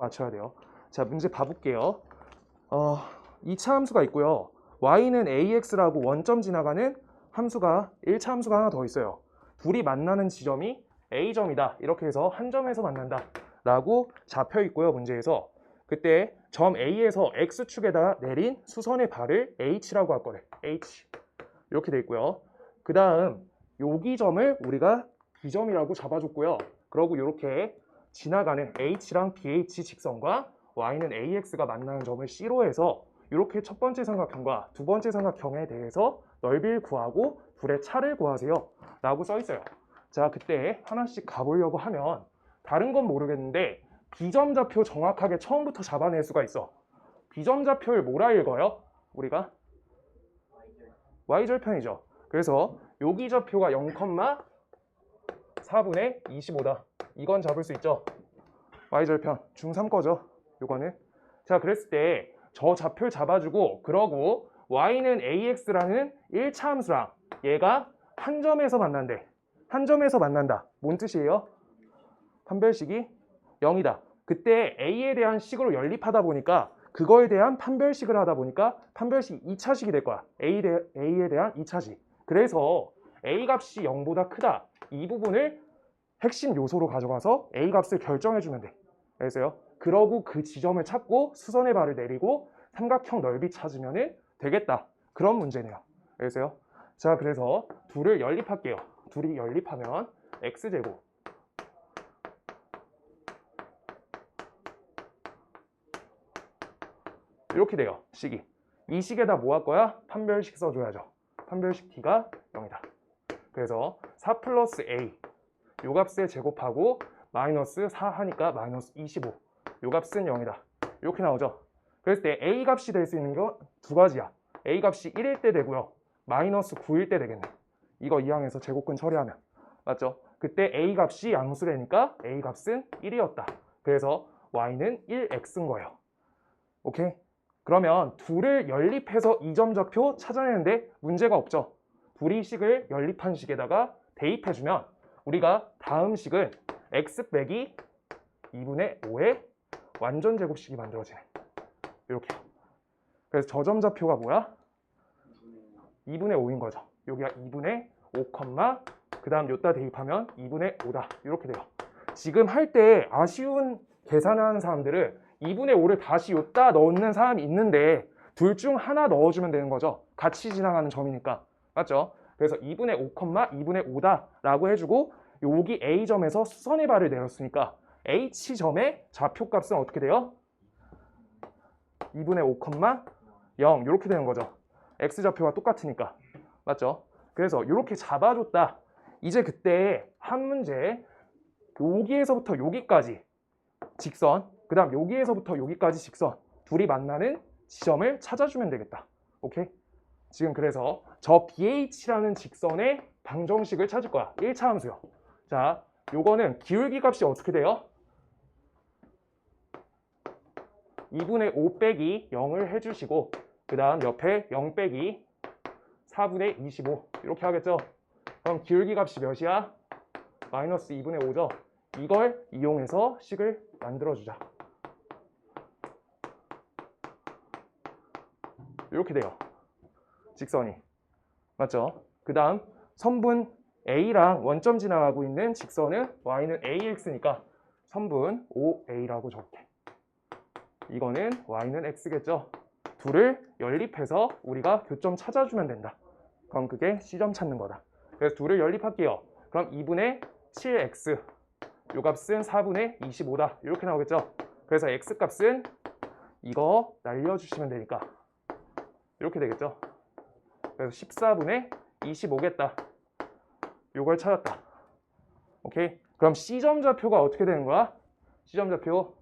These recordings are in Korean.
맞춰야 돼요. 자, 문제 봐볼게요. 2차 함수가 있고요. y는 ax라고 원점 지나가는 함수가 1차 함수가 하나 더 있어요. 둘이 만나는 지점이 a점이다. 이렇게 해서 한 점에서 만난다 라고 잡혀 있고요. 문제에서 그때 점 A에서 X축에다 내린 수선의 발을 H라고 할 거래. H 이렇게 돼 있고요. 그 다음 여기 점을 우리가 B점이라고 잡아줬고요. 그러고 이렇게 지나가는 H랑 BH 직선과 Y는 AX가 만나는 점을 C로 해서 이렇게 첫 번째 삼각형과 두 번째 삼각형에 대해서 넓이를 구하고 둘의 차를 구하세요 라고 써 있어요. 자, 그때 하나씩 가보려고 하면 다른 건 모르겠는데 B점 좌표 정확하게 처음부터 잡아낼 수가 있어. B점 좌표를 뭐라 읽어요? 우리가? Y절편이죠. 그래서 여기 좌표가 0,4분의 25다. 이건 잡을 수 있죠. Y절편 중3 거죠. 요거는. 자, 그랬을 때 저 좌표를 잡아주고 그러고 Y는 AX라는 1차 함수랑 얘가 한 점에서 만난대. 한 점에서 만난다. 뭔 뜻이에요? 판별식이 0이다. 그때 A에 대한 식으로 연립하다 보니까 그거에 대한 판별식을 하다 보니까 판별식 2차식이 될 거야. A에 대한 2차식. 그래서 A 값이 0보다 크다. 이 부분을 핵심 요소로 가져가서 A 값을 결정해주면 돼. 알겠어요? 그러고 그 지점을 찾고 수선의 발을 내리고 삼각형 넓이 찾으면 되겠다. 그런 문제네요. 알겠어요? 자, 그래서 둘을 연립할게요. 둘이 연립하면 X제곱 이렇게 돼요. 식이. 이 식에다 뭐 할 거야? 판별식 써줘야죠. 판별식 t가 0이다. 그래서 4 플러스 a 요 값에 제곱하고 마이너스 4 하니까 마이너스 25 요 값은 0이다. 이렇게 나오죠. 그랬을 때 a 값이 될 수 있는 거 두 가지야. a 값이 1일 때 되고요. 마이너스 9일 때 되겠네. 이거 이항에서 제곱근 처리하면. 맞죠? 그때 a 값이 양수라니까 a 값은 1이었다. 그래서 y는 1x인 거예요. 오케이? 그러면 둘을 연립해서 이 점 좌표 찾아내는데 문제가 없죠. 둘이 식을 연립한 식에다가 대입해주면 우리가 다음 식은 x 빼기 2분의 5의 완전 제곱식이 만들어지네. 이렇게. 그래서 저 점 좌표가 뭐야? 2분의 5인 거죠. 여기가 2분의 5, 그 다음 요따 대입하면 2분의 5다. 이렇게 돼요. 지금 할 때 아쉬운 계산을 하는 사람들은 2분의 5를 다시 요따 넣는 사람이 있는데 둘 중 하나 넣어주면 되는 거죠. 같이 지나가는 점이니까. 맞죠? 그래서 2분의 5, 2분의 5다 라고 해주고 여기 A점에서 수선의 발을 내렸으니까 H점의 좌표값은 어떻게 돼요? 2분의 5, 0 이렇게 되는 거죠. X좌표가 똑같으니까. 맞죠? 그래서 이렇게 잡아줬다. 이제 그때 한 문제 여기에서부터 여기까지 직선, 그 다음 여기에서부터 여기까지 직선 둘이 만나는 지점을 찾아주면 되겠다. 오케이? 지금 그래서 저 BH라는 직선의 방정식을 찾을 거야. 1차 함수요. 자, 요거는 기울기 값이 어떻게 돼요? 2분의 5 빼기 0을 해주시고 그 다음 옆에 0 빼기 4분의 25 이렇게 하겠죠? 그럼 기울기 값이 몇이야? 마이너스 2분의 5죠? 이걸 이용해서 식을 만들어주자. 이렇게 돼요. 직선이. 맞죠? 그 다음 선분 A랑 원점 지나가고 있는 직선은 Y는 AX니까 선분 OA라고 적을게. 이거는 Y는 X겠죠? 둘을 연립해서 우리가 교점 찾아주면 된다. 그럼 그게 C점 찾는 거다. 그래서 둘을 연립할게요. 그럼 2분의 7X 요 값은 4분의 25다. 이렇게 나오겠죠? 그래서 X 값은 이거 날려주시면 되니까 이렇게 되겠죠? 그래서 14분의 25겠다. 요걸 찾았다. 오케이? 그럼 C점 좌표가 어떻게 되는 거야? C점 좌표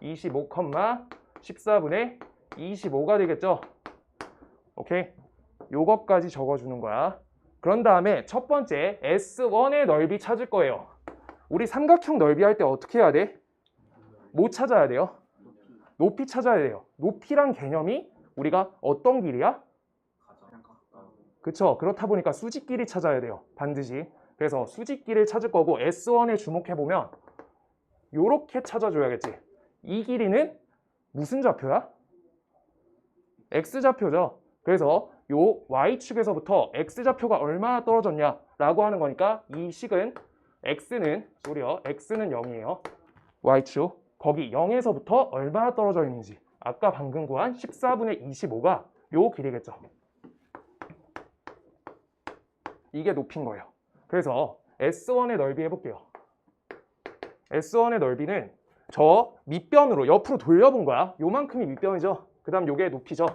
25, 14분의 25가 되겠죠? 오케이? 요것까지 적어주는 거야. 그런 다음에 첫 번째 S1의 넓이 찾을 거예요. 우리 삼각형 넓이 할 때 어떻게 해야 돼? 뭐 찾아야 돼요? 높이 찾아야 돼요. 높이란 개념이 우리가 어떤 길이야? 그쵸? 그렇다 보니까 수직끼리 찾아야 돼요. 반드시. 그래서 수직끼리를 찾을 거고 S1에 주목해보면 요렇게 찾아줘야겠지. 이 길이는 무슨 좌표야? X좌표죠. 그래서 요 Y축에서부터 X좌표가 얼마나 떨어졌냐 라고 하는 거니까 이 식은 X는 0이에요. Y축 거기 0에서부터 얼마나 떨어져 있는지 아까 방금 구한 14분의 25가 요 길이겠죠. 이게 높인 거예요. 그래서 S1의 넓이 해볼게요. S1의 넓이는 저 밑변으로 옆으로 돌려본 거야. 요만큼이 밑변이죠. 그 다음 요게 높이죠.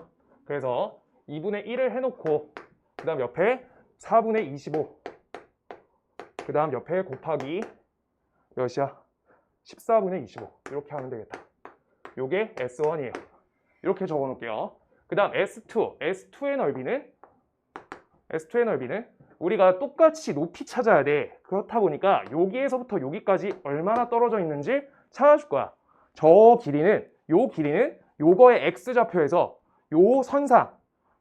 그래서 2분의 1을 해놓고 그 다음 옆에 4분의 25 그 다음 옆에 곱하기 몇이야? 14분의 25 이렇게 하면 되겠다. 요게 S1이에요. 이렇게 적어 놓을게요. 그 다음 S2의 넓이는 우리가 똑같이 높이 찾아야 돼. 그렇다 보니까 여기에서부터 여기까지 얼마나 떨어져 있는지 찾아줄 거야. 요 길이는 요거의 X좌표에서 요 선상,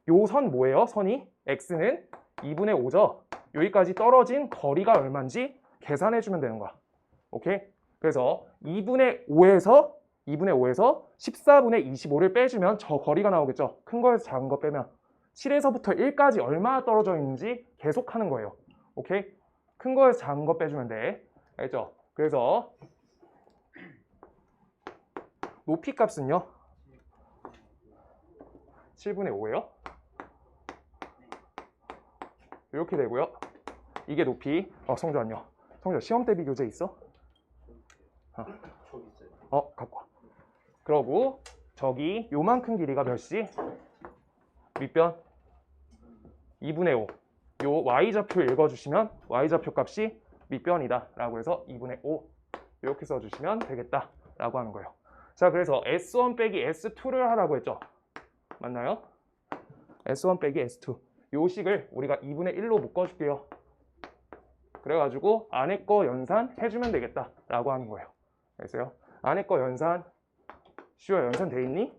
요 선 뭐예요? 선이 X는 2분의 5죠. 여기까지 떨어진 거리가 얼마인지 계산해 주면 되는 거야. 오케이? 그래서 2분의 5에서 14분의 25를 빼주면 저 거리가 나오겠죠. 큰 거에서 작은 거 빼면 7에서부터 1까지 얼마나 떨어져 있는지 계속 하는 거예요. 오케이? 큰 거에서 작은 거 빼주면 돼. 알겠죠? 그래서 높이 값은요? 7분의 5예요. 이렇게 되고요. 이게 높이. 성주 안녕. 성주 시험 대비 교재 있어? 갖고 와. 그러고 저기 요만큼 길이가 몇이? 밑변 2분의 5. 요 Y좌표 읽어주시면 Y좌표 값이 밑변이다 라고 해서 2분의 5 이렇게 써주시면 되겠다 라고 하는 거예요. 자, 그래서 S1 빼기 S2를 하라고 했죠. 맞나요? S1 빼기 S2 요 식을 우리가 2분의 1로 묶어줄게요. 그래가지고 안에 거 연산 해주면 되겠다 라고 하는 거예요. 알겠어요? 안에 거 연산 시우야 연산 돼 있니?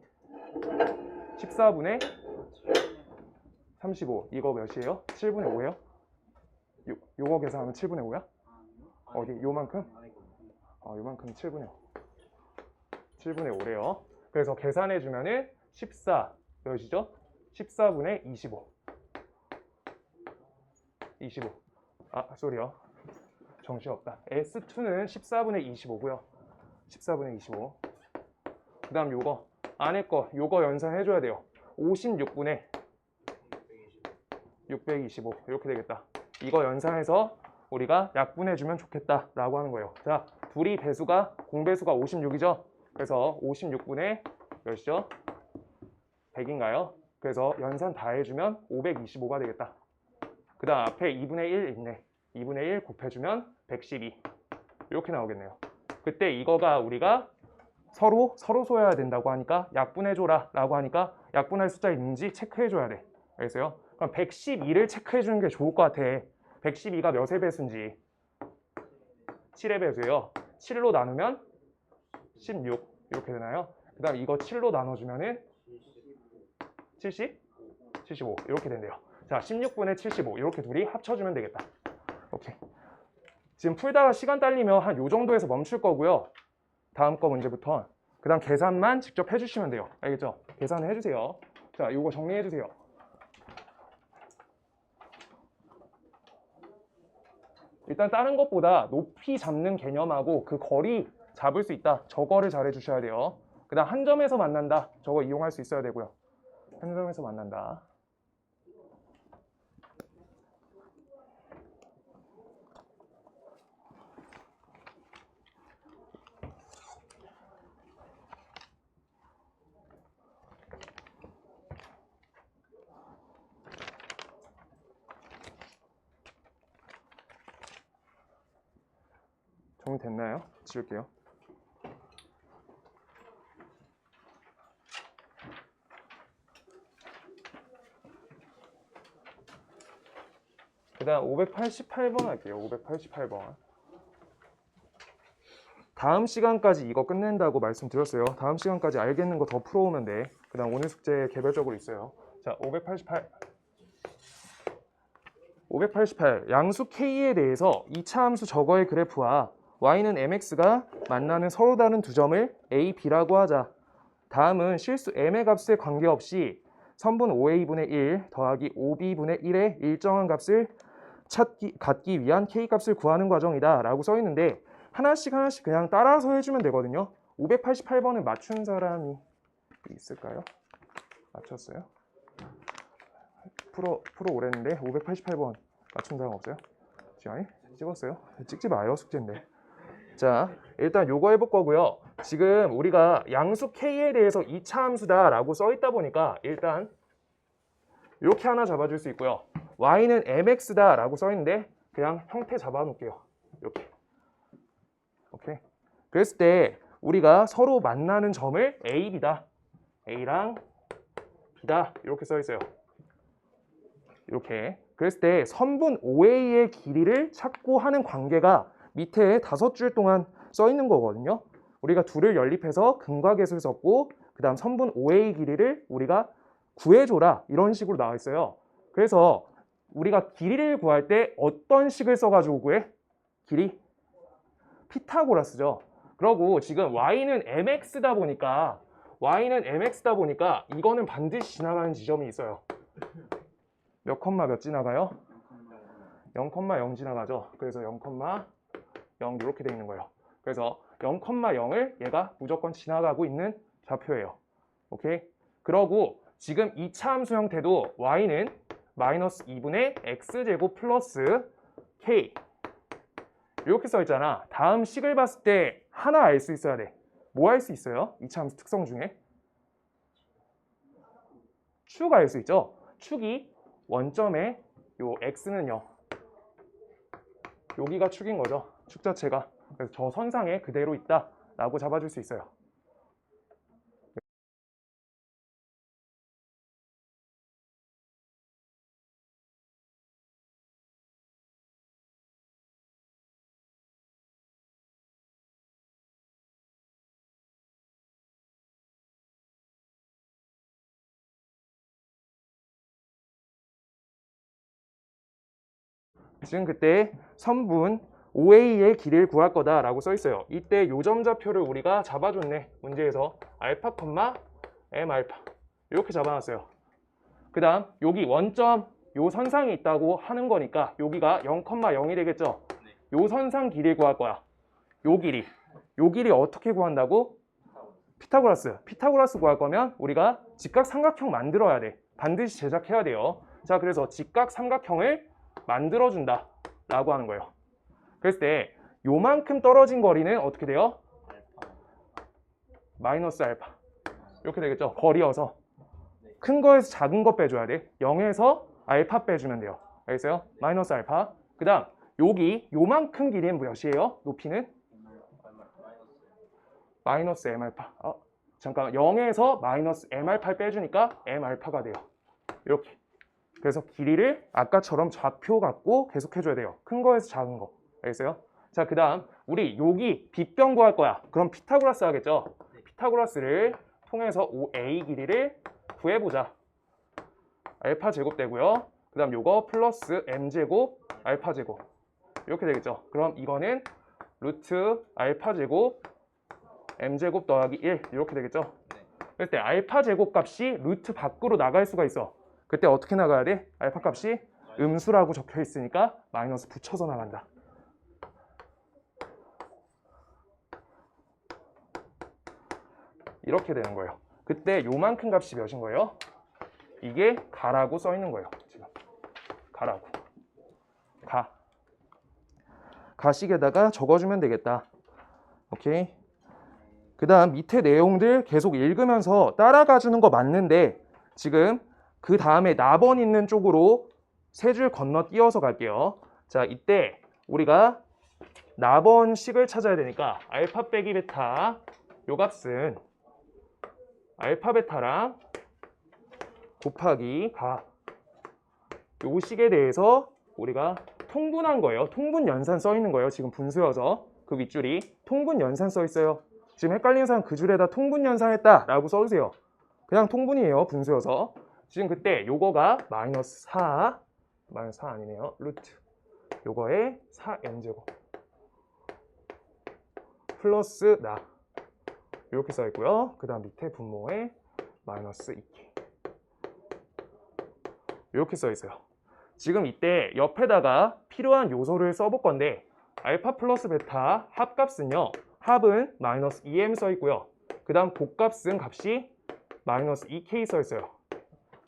14분의 35 이거 몇이에요? 7분의 5예요? 요거 계산하면 7분의 5야? 어디? 요만큼? 요만큼 7분의 5 7분의 5래요. 그래서 계산해주면은 14 몇이죠? 14분의 25 쏘리요. 정신없다. S2는 14분의 25고요. 14분의 25 그 다음 요거 안에 거 요거 연산해줘야 돼요. 56분의 625 이렇게 되겠다. 이거 연산해서 우리가 약분해주면 좋겠다 라고 하는 거예요. 자, 둘이 공배수가 56이죠. 그래서 56분의 몇이죠? 100인가요? 그래서 연산 다 해주면 525가 되겠다. 그 다음 앞에 2분의 1 있네. 2분의 1 곱해주면 112 이렇게 나오겠네요. 그때 이거가 우리가 서로 소해야 된다고 하니까 약분해줘라 라고 하니까 약분할 숫자 있는지 체크해줘야 돼. 알겠어요? 그럼 112를 체크해주는 게 좋을 것 같아. 112가 몇의 배수인지 7의 배수예요. 7로 나누면 16 이렇게 되나요? 그 다음 이거 7로 나눠주면은 70? 75 이렇게 된대요. 자, 16분의 75 이렇게 둘이 합쳐주면 되겠다. 오케이. 지금 풀다가 시간 딸리면 한 요 정도에서 멈출 거고요. 다음 거 문제부터 그 다음 계산만 직접 해주시면 돼요. 알겠죠? 계산을 해주세요. 자, 이거 정리해주세요. 일단 다른 것보다 높이 잡는 개념하고 그 거리 잡을 수 있다. 저거를 잘 해주셔야 돼요. 그 다음 한 점에서 만난다. 저거 이용할 수 있어야 되고요. 한 점에서 만난다. 정리됐나요? 지울게요. 그 다음 588번 할게요. 588번. 다음 시간까지 이거 끝낸다고 말씀드렸어요. 다음 시간까지 알겠는 거 더 풀어오면 돼. 그 다음 오늘 숙제 개별적으로 있어요. 자, 588 양수 K에 대해서 2차 함수 저거의 그래프와 y는 mx가 만나는 서로 다른 두 점을 a, b라고 하자. 다음은 실수 m의 값에 관계없이 선분 5a분의 1 더하기 5b분의 1의 일정한 값을 갖기 위한 k값을 구하는 과정이다 라고 써 있는데 하나씩 그냥 따라서 해주면 되거든요. 588번을 맞춘 사람이 있을까요? 맞췄어요? 프로 오랬는데 588번 맞춘 사람 없어요? 지환이? 찍었어요? 찍지 마요, 숙제인데. 자, 일단 요거 해볼 거고요. 지금 우리가 양수 k에 대해서 2차 함수다 라고 써 있다 보니까 일단 이렇게 하나 잡아줄 수 있고요. y는 mx다 라고 써 있는데 그냥 형태 잡아 놓을게요. 이렇게. 오케이. 그랬을 때 우리가 서로 만나는 점을 a, b다. a랑 b다. 이렇게 써 있어요. 이렇게. 그랬을 때 선분 OA의 길이를 찾고 하는 관계가 밑에 5줄 동안 써 있는 거거든요. 우리가 둘을 연립해서 근과계수를 썼고 그 다음 선분 OA 길이를 우리가 구해줘라 이런 식으로 나와 있어요. 그래서 우리가 길이를 구할 때 어떤 식을 써가지고 구해? 길이? 피타고라스죠. 그러고 지금 y는 mx다 보니까 이거는 반드시 지나가는 지점이 있어요. 몇 컴마 몇 지나가요? 0,0 지나가죠. 그래서 0,0 이렇게 돼 있는 거예요. 그래서 0,0을 얘가 무조건 지나가고 있는 좌표예요. 오케이? 그러고 지금 2차 함수 형태도 y는 마이너스 2분의 x제곱 플러스 k 이렇게 써 있잖아. 다음 식을 봤을 때 하나 알 수 있어야 돼. 뭐 알 수 있어요? 2차 함수 특성 중에 축 알 수 있죠. 축이 원점에 요 x는요. 여기가 축인 거죠. 축 자체가. 그래서 저 선상에 그대로 있다 라고 잡아줄 수 있어요. 지금 그때 선분 OA의 길이를 구할 거다 라고 써 있어요. 이때 요점 좌표를 우리가 잡아줬네. 문제에서 알파, m 알파 이렇게 잡아놨어요. 그 다음 여기 원점 요 선상이 있다고 하는 거니까 여기가 0,0이 되겠죠. 요 선상 길이 구할 거야. 요 길이 어떻게 구한다고? 피타고라스 구할 거면 우리가 직각삼각형 만들어야 돼. 반드시 제작해야 돼요. 자, 그래서 직각삼각형을 만들어준다 라고 하는 거예요. 그랬을 때 요만큼 떨어진 거리는 어떻게 돼요? 마이너스 알파 이렇게 되겠죠. 거리여서 큰 거에서 작은 거 빼줘야 돼. 0에서 알파 빼주면 돼요. 알겠어요? 마이너스 알파. 그 다음 여기 요만큼 길이는 몇이에요? 높이는? 마이너스 m 알파. 잠깐 0에서 마이너스 m 알파를 빼주니까 m 알파가 돼요. 이렇게. 그래서 길이를 아까처럼 좌표 갖고 계속 해줘야 돼요. 큰 거에서 작은 거. 알겠어요? 자, 그 다음 우리 여기 빗변 구할 거야. 그럼 피타고라스 하겠죠? 피타고라스를 통해서 OA 길이를 구해보자. 알파 제곱 되고요. 그 다음 요거 플러스 m제곱 알파 제곱 이렇게 되겠죠. 그럼 이거는 루트 알파 제곱 m제곱 더하기 1 이렇게 되겠죠. 그럴 때 알파 제곱 값이 루트 밖으로 나갈 수가 있어. 그때 어떻게 나가야 돼? 알파 값이 음수라고 적혀 있으니까 마이너스 붙여서 나간다. 이렇게 되는 거예요. 그때 요만큼 값이 몇인 거예요? 이게 가라고 써 있는 거예요. 지금 가라고. 가식에다가 적어주면 되겠다. 오케이. 그 다음 밑에 내용들 계속 읽으면서 따라가 주는 거 맞는데 지금 그 다음에 나번 있는 쪽으로 세 줄 건너뛰어서 갈게요. 자, 이때 우리가 나번식을 찾아야 되니까 알파 빼기 베타 요 값은 알파 베타랑 곱하기 요 식에 대해서 우리가 통분한 거예요. 통분 연산 써 있는 거예요. 지금 분수여서 그 윗줄이 통분 연산 써 있어요. 지금 헷갈리는 사람 그 줄에다 통분 연산했다 라고 써주세요. 그냥 통분이에요. 분수여서. 지금 그때 요거가 마이너스 4 아니네요. 루트 요거에 4n제곱 플러스 나 이렇게 써 있고요. 그 다음 밑에 분모에 마이너스 2k 이렇게 써 있어요. 지금 이때 옆에다가 필요한 요소를 써볼 건데 알파 플러스 베타 합값은요. 합은 마이너스 2m 써 있고요. 그 다음 곱값은 값이 마이너스 2k 써 있어요.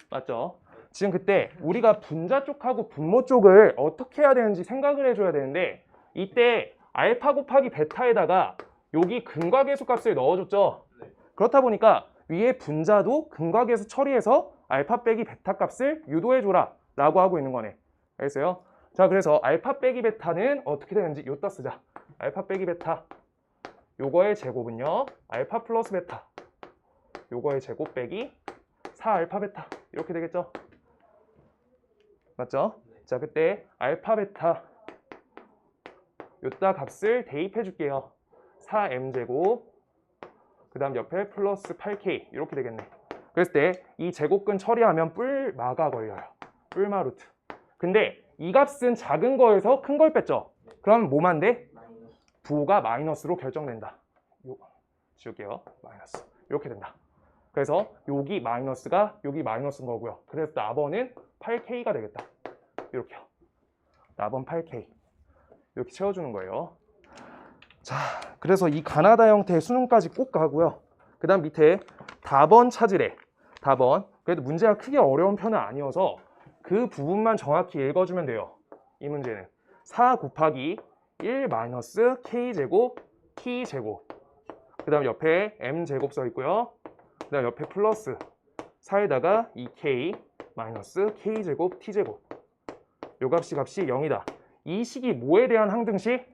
맞죠? 지금 그때 우리가 분자 쪽하고 분모 쪽을 어떻게 해야 되는지 생각을 해줘야 되는데 이때 알파 곱하기 베타에다가 여기 근과계수 값을 넣어줬죠. 그렇다 보니까 위에 분자도 근과계수 처리해서 알파 빼기 베타 값을 유도해줘라 라고 하고 있는 거네. 알겠어요? 자, 그래서 알파 빼기 베타는 어떻게 되는지 요따 쓰자. 알파 빼기 베타 요거의 제곱은요 알파 플러스 베타 요거의 제곱 빼기 4알파 베타 이렇게 되겠죠? 맞죠? 자, 그때 알파 베타 요따 값을 대입해 줄게요. 4m제곱 그 다음 옆에 플러스 8k 이렇게 되겠네. 그랬을 때 이 제곱근 처리하면 뿔마가 걸려요. 뿔마 루트. 근데 이 값은 작은 거에서 큰 걸 뺐죠? 그럼 뭐만 돼? 부호가 마이너스로 결정된다. 요, 지울게요. 마이너스. 이렇게 된다. 그래서 여기 마이너스가 여기 마이너스인 거고요. 그래서 나번은 8k가 되겠다. 이렇게요. 나번 8k. 이렇게 채워주는 거예요. 자, 그래서 이 가나다 형태의 수능까지 꼭 가고요. 그 다음 밑에 답원 찾으래. 답원. 그래도 문제가 크게 어려운 편은 아니어서 그 부분만 정확히 읽어주면 돼요. 이 문제는 4 곱하기 1 마이너스 k제곱 t제곱 그 다음 옆에 m제곱 써 있고요. 그 다음 옆에 플러스 4에다가 2k 마이너스 k제곱 t제곱 요 값이 0이다. 이 식이 뭐에 대한 항등식?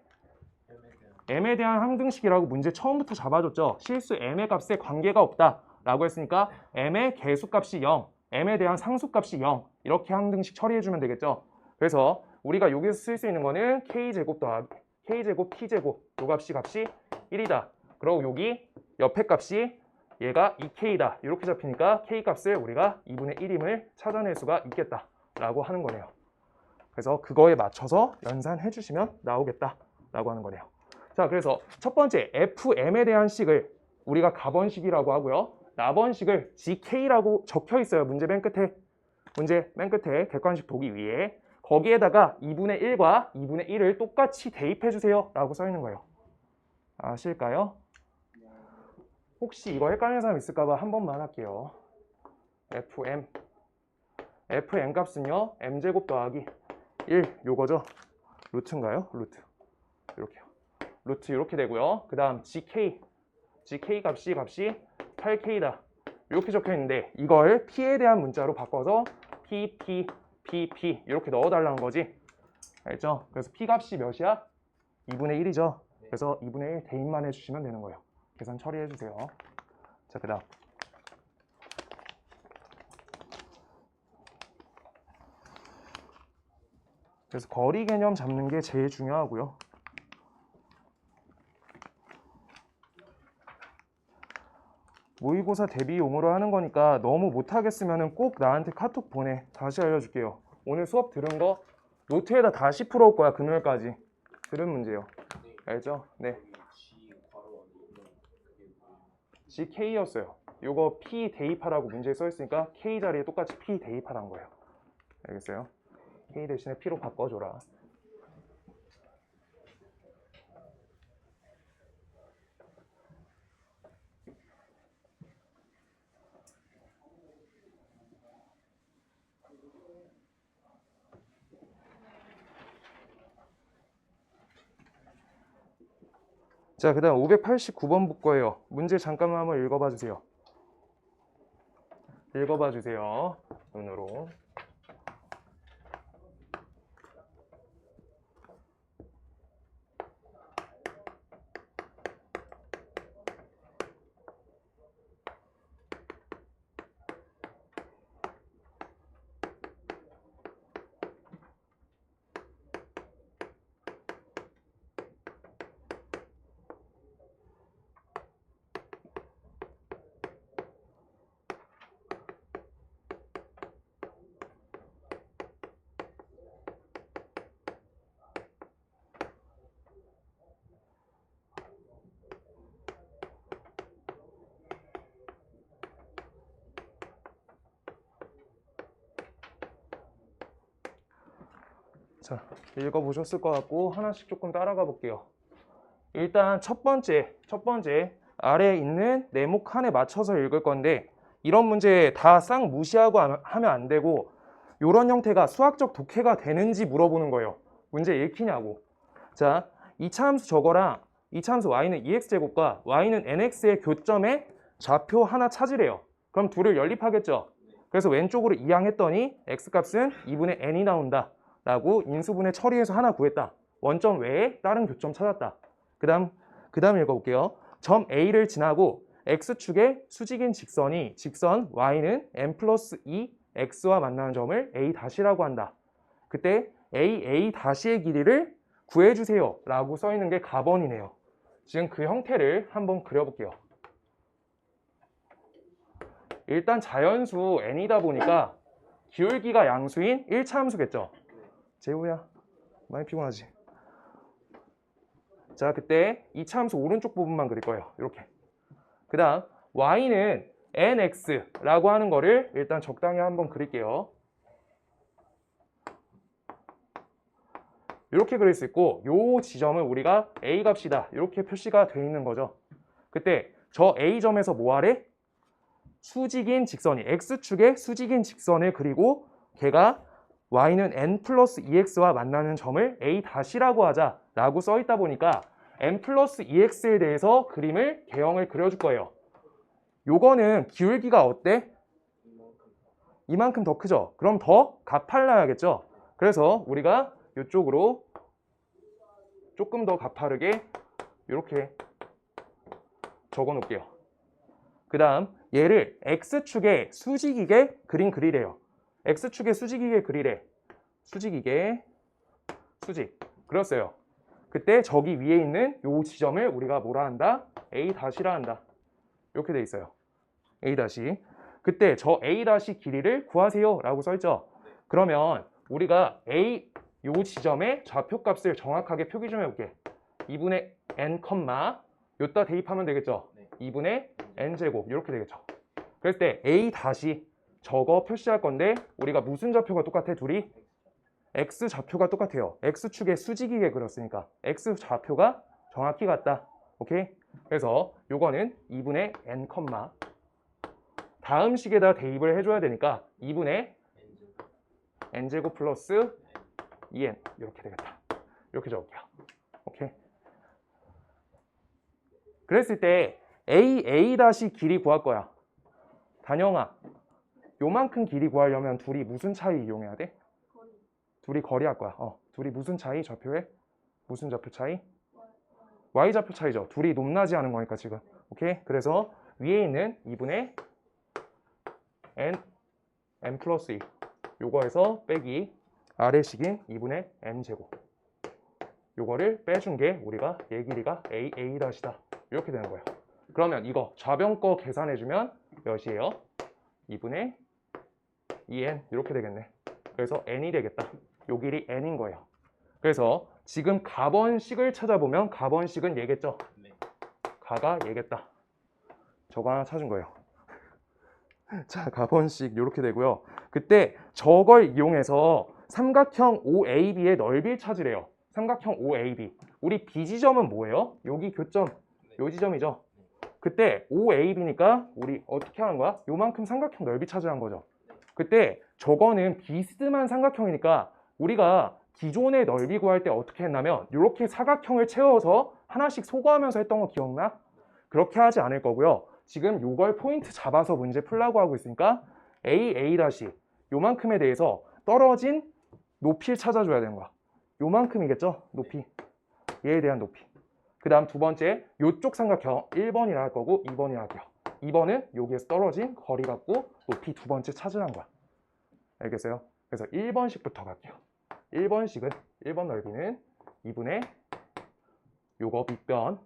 m에 대한 항등식이라고 문제 처음부터 잡아줬죠. 실수 m의 값에 관계가 없다 라고 했으니까 m의 개수값이 0, m에 대한 상수값이 0 이렇게 항등식 처리해주면 되겠죠. 그래서 우리가 여기서 쓸 수 있는 거는 k제곱 더하기 k제곱 t제곱 요 값이 1이다. 그리고 여기 옆에 값이 얘가 2k다 이렇게 잡히니까 k 값을 우리가 2분의 1임을 찾아낼 수가 있겠다 라고 하는 거네요. 그래서 그거에 맞춰서 연산해 주시면 나오겠다 라고 하는 거네요. 자, 그래서 첫 번째 fm에 대한 식을 우리가 가번식이라고 하고요. 나번식을 gk라고 적혀 있어요. 문제 맨 끝에 객관식 보기 위에 거기에다가 2분의 1과 2분의 1을 똑같이 대입해 주세요 라고 써 있는 거예요. 아실까요? 혹시 이거 헷갈리는 사람 있을까봐 한 번만 할게요. fm 값은요 m제곱 더하기 1 요거죠. 루트인가요? 루트 이렇게요. 루트 이렇게 되고요. 그 다음 gk 값이 8k다 이렇게 적혀 있는데 이걸 p에 대한 문자로 바꿔서 pp 이렇게 넣어달라는 거지. 알죠? 그래서 p 값이 몇이야? 2분의 1이죠. 그래서 2분의 1 대입만 해주시면 되는 거예요. 계산 처리해주세요. 자, 그 다음 그래서 거리 개념 잡는 게 제일 중요하고요. 모의고사 대비용으로 하는 거니까 너무 못하겠으면 꼭 나한테 카톡 보내. 다시 알려줄게요. 오늘 수업 들은 거 노트에다 다시 풀어올 거야. 금요일까지. 들은 문제요. 알죠? 네. GK였어요. 요거 P 대입하라고 문제에 써있으니까 K 자리에 똑같이 P 대입하라는 거예요. 알겠어요? K 대신에 P로 바꿔줘라. 자, 그 다음 589번 볼 거예요. 문제 잠깐만 한번 읽어봐 주세요. 읽어봐 주세요. 눈으로. 자, 읽어보셨을 것 같고 하나씩 조금 따라가 볼게요. 일단 첫 번째 아래에 있는 네모 칸에 맞춰서 읽을 건데 이런 문제 다 싹 무시하고 하면 안 되고 이런 형태가 수학적 독해가 되는지 물어보는 거예요. 문제 읽히냐고. 자, 이차 함수 저거랑 이차 함수 y는 2x제곱과 y는 nx의 교점에 좌표 하나 찾으래요. 그럼 둘을 연립하겠죠. 그래서 왼쪽으로 이항했더니 x값은 2분의 n이 나온다 라고 인수분해 처리해서 하나 구했다. 원점 외에 다른 교점 찾았다. 그 다음 읽어볼게요. 점 A를 지나고 X축의 수직인 직선이 직선 Y는 n 플러스 2 X와 만나는 점을 A'라고 한다. 그때 A''의 길이를 구해주세요 라고 써있는 게 가번이네요. 지금 그 형태를 한번 그려볼게요. 일단 자연수 n이다 보니까 기울기가 양수인 1차 함수겠죠. 재우야 많이 피곤하지? 자, 그때 2차 함수 오른쪽 부분만 그릴 거예요. 이렇게. 그 다음 y는 nx라고 하는 거를 일단 적당히 한번 그릴게요. 이렇게 그릴 수 있고 요 지점은 우리가 a 값이다 이렇게 표시가 되어 있는 거죠. 그때 저 a점에서 뭐 하래? 수직인 직선이 x축의 수직인 직선을 그리고 걔가 y는 n 플러스 2x와 만나는 점을 a''라고 하자라고 써 있다 보니까 n 플러스 2x에 대해서 그림을 개형을 그려줄 거예요. 요거는 기울기가 어때? 이만큼 더 크죠? 그럼 더 가팔라야겠죠? 그래서 우리가 이쪽으로 조금 더 가파르게 이렇게 적어 놓을게요. 그 다음 얘를 x축의 수직이게 그리래요. x축의 수직이게 그리래. 수직이게 수직 그렸어요. 그때 저기 위에 있는 요 지점을 우리가 뭐라 한다? A''라 한다. 이렇게 돼 있어요. A'. 그때 저 A' 길이를 구하세요 라고 써있죠. 그러면 우리가 A 요 지점의 좌표값을 정확하게 표기 좀 해볼게. 2분의 n, 요따 대입하면 되겠죠. 2분의 n제곱 이렇게 되겠죠. 그랬을 때 A' 저거 표시할 건데 우리가 무슨 좌표가 똑같아? 둘이 x 좌표가 똑같아요. x축의 수직이게 그렸으니까 x 좌표가 정확히 같다. 오케이? 그래서 요거는 2분의 n, 다음 식에다 대입을 해줘야 되니까 2분의 n제곱 플러스 2n 이렇게 되겠다. 이렇게 적을게요. 오케이? 그랬을 때 a' 길이 구할 거야. 단영아, 요만큼 길이 구하려면 둘이 무슨 차이 이용해야 돼? 둘이 거리 할 거야. 둘이 무슨 차이? 좌표에? 무슨 좌표 차이? y 좌표 차이죠. 둘이 높낮이 하는 거니까 지금. 오케이? 그래서 위에 있는 2분의 n 플러스 2 요거에서 빼기 아래식인 2분의 n제곱 요거를 빼준 게 우리가 얘 길이가 a''다 이렇게 되는 거예요. 그러면 이거 좌변 거 계산해주면 몇이에요? 2분의 2n 이렇게 되겠네. 그래서 n이 되겠다. 요 길이 n인 거예요. 그래서 지금 가번식을 찾아보면 가번식은 얘겠죠? 가가 얘겠다. 저거 하나 찾은 거예요. 자, 가번식 이렇게 되고요. 그때 저걸 이용해서 삼각형 OAB의 넓이를 찾으래요. 삼각형 OAB. 우리 B지점은 뭐예요? 여기 교점, 요 지점이죠. 그때 OAB니까 우리 어떻게 하는 거야? 요만큼 삼각형 넓이 찾으라는 거죠. 그때 저거는 비스듬한 삼각형이니까 우리가 기존의 넓이 구할 때 어떻게 했냐면 이렇게 사각형을 채워서 하나씩 소거하면서 했던 거 기억나? 그렇게 하지 않을 거고요. 지금 요걸 포인트 잡아서 문제 풀라고 하고 있으니까 A' 요만큼에 대해서 떨어진 높이를 찾아줘야 되는 거야. 요만큼이겠죠? 높이. 얘에 대한 높이. 그 다음 두 번째 요쪽 삼각형 1번이라 할 거고 2번이라 할게요. 2번은 여기에서 떨어진 거리 갖고 높이 두 번째 찾으라는 거야. 알겠어요? 그래서 1번식부터 갈게요. 1번식은 1번 넓이는 2분의 요거 밑변.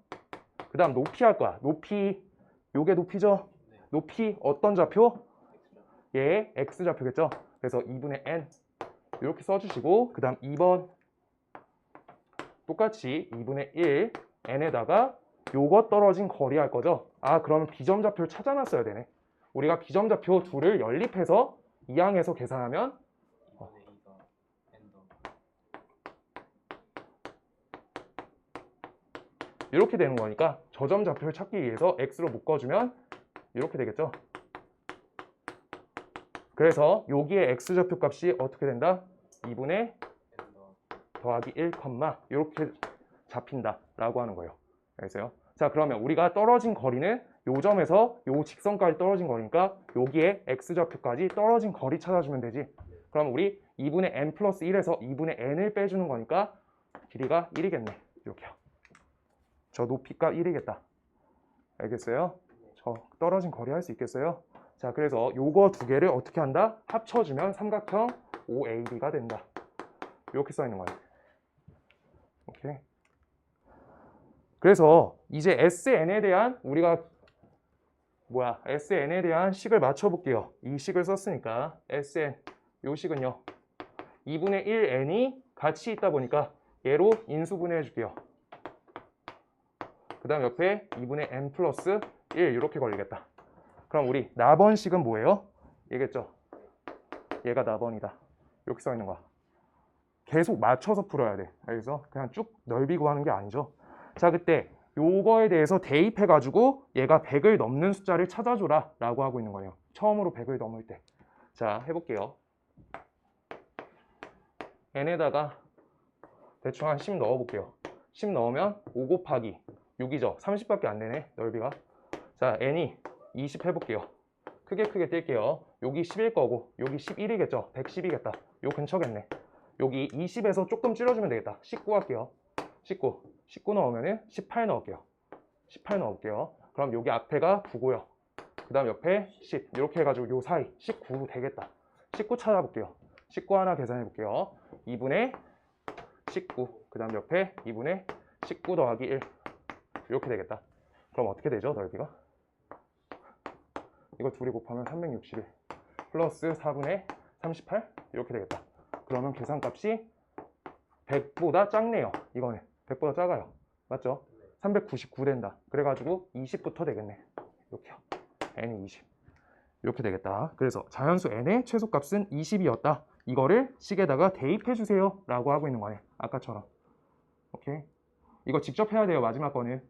그 다음 높이 할 거야. 높이 요게 높이죠? 높이 어떤 좌표? 얘 x좌표겠죠? 그래서 2분의 n 이렇게 써주시고 그 다음 2번 똑같이 2분의 1 n에다가 요거 떨어진 거리 할 거죠? 아, 그러면 비점좌표를 찾아놨어야 되네. 우리가 비점좌표 둘을 연립해서 이항해서 계산하면 이렇게 되는 거니까 저점 좌표를 찾기 위해서 x로 묶어주면 이렇게 되겠죠. 그래서 여기에 x 좌표 값이 어떻게 된다? 2분의 더하기 1, 이렇게 잡힌다 라고 하는 거예요. 알겠어요? 자, 그러면 우리가 떨어진 거리는 요 점에서 요 직선까지 떨어진 거리니까 여기에 x 좌표까지 떨어진 거리 찾아주면 되지. 그럼 우리 2분의 n 플러스 1에서 2분의 n을 빼주는 거니까 길이가 1이겠네. 이렇게요. 저 높이가 1이겠다. 알겠어요? 저 떨어진 거리 할 수 있겠어요? 자, 그래서 요거 두 개를 어떻게 한다? 합쳐주면 삼각형 OAB가 된다. 이렇게 써 있는 거예요. 오케이. 그래서 이제 SN에 대한 우리가 SN에 대한 식을 맞춰볼게요. 이 식을 썼으니까 SN 요 식은요 2분의 1n이 같이 있다 보니까 얘로 인수분해 해줄게요. 그 다음 옆에 2분의 n 플러스 1 이렇게 걸리겠다. 그럼 우리 나번식은 뭐예요? 얘겠죠? 얘가 나번이다. 이렇게 써 있는 거야. 계속 맞춰서 풀어야 돼. 알겠어? 그냥 쭉 넓이 구하는 게 아니죠. 자, 그때 요거에 대해서 대입해가지고 얘가 100을 넘는 숫자를 찾아줘라 라고 하고 있는 거예요. 처음으로 100을 넘을 때. 자, 해볼게요. n에다가 대충 한 10 넣어볼게요. 10 넣으면 5 곱하기 6이죠. 30밖에 안 되네, 넓이가. 자, n이 20 해볼게요. 크게 뗄게요. 여기 10일 거고 여기 11이겠죠. 110이겠다. 요 근처겠네. 여기 20에서 조금 줄여주면 되겠다. 19 할게요. 19 넣으면 18 넣을게요. 18 넣을게요. 그럼 여기 앞에가 9고요. 그 다음 옆에 10 이렇게 해가지고 요 사이 19 되겠다. 19 찾아볼게요. 19 하나 계산해 볼게요. 2분의 19 그 다음 옆에 2분의 19 더하기 1 이렇게 되겠다. 그럼 어떻게 되죠? 넓이가? 이거 둘이 곱하면 361 플러스 4분의 38 이렇게 되겠다. 그러면 계산값이 100보다 작네요. 이거는 100보다 작아요. 맞죠? 399 된다. 그래가지고 20부터 되겠네. 이렇게요. n이 20 이렇게 되겠다. 그래서 자연수 n의 최소값은 20이었다. 이거를 식에다가 대입해주세요 라고 하고 있는 거예요. 아까처럼. 오케이. 이거 직접 해야 돼요. 마지막 거는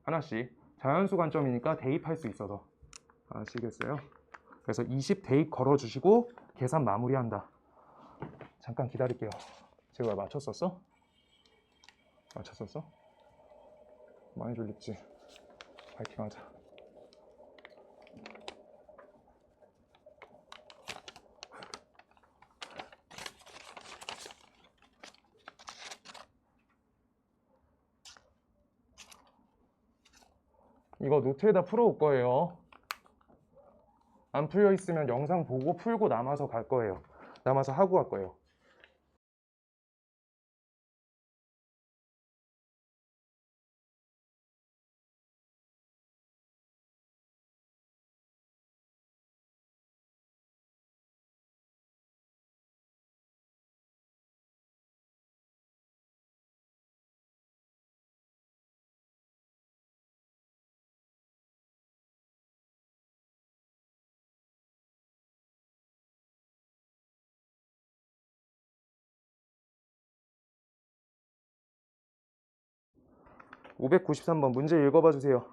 하나씩. 자연수 관점이니까 대입할 수 있어서 아시겠어요? 그래서 20 대입 걸어주시고 계산 마무리한다. 잠깐 기다릴게요. 제가 왜 맞췄었어? 맞췄었어? 많이 졸립지? 파이팅 하자. 이거 노트에다 풀어올 거예요. 안 풀려 있으면 영상 보고 풀고 남아서 갈 거예요. 남아서 하고 갈 거예요. (593번) 문제 읽어봐 주세요.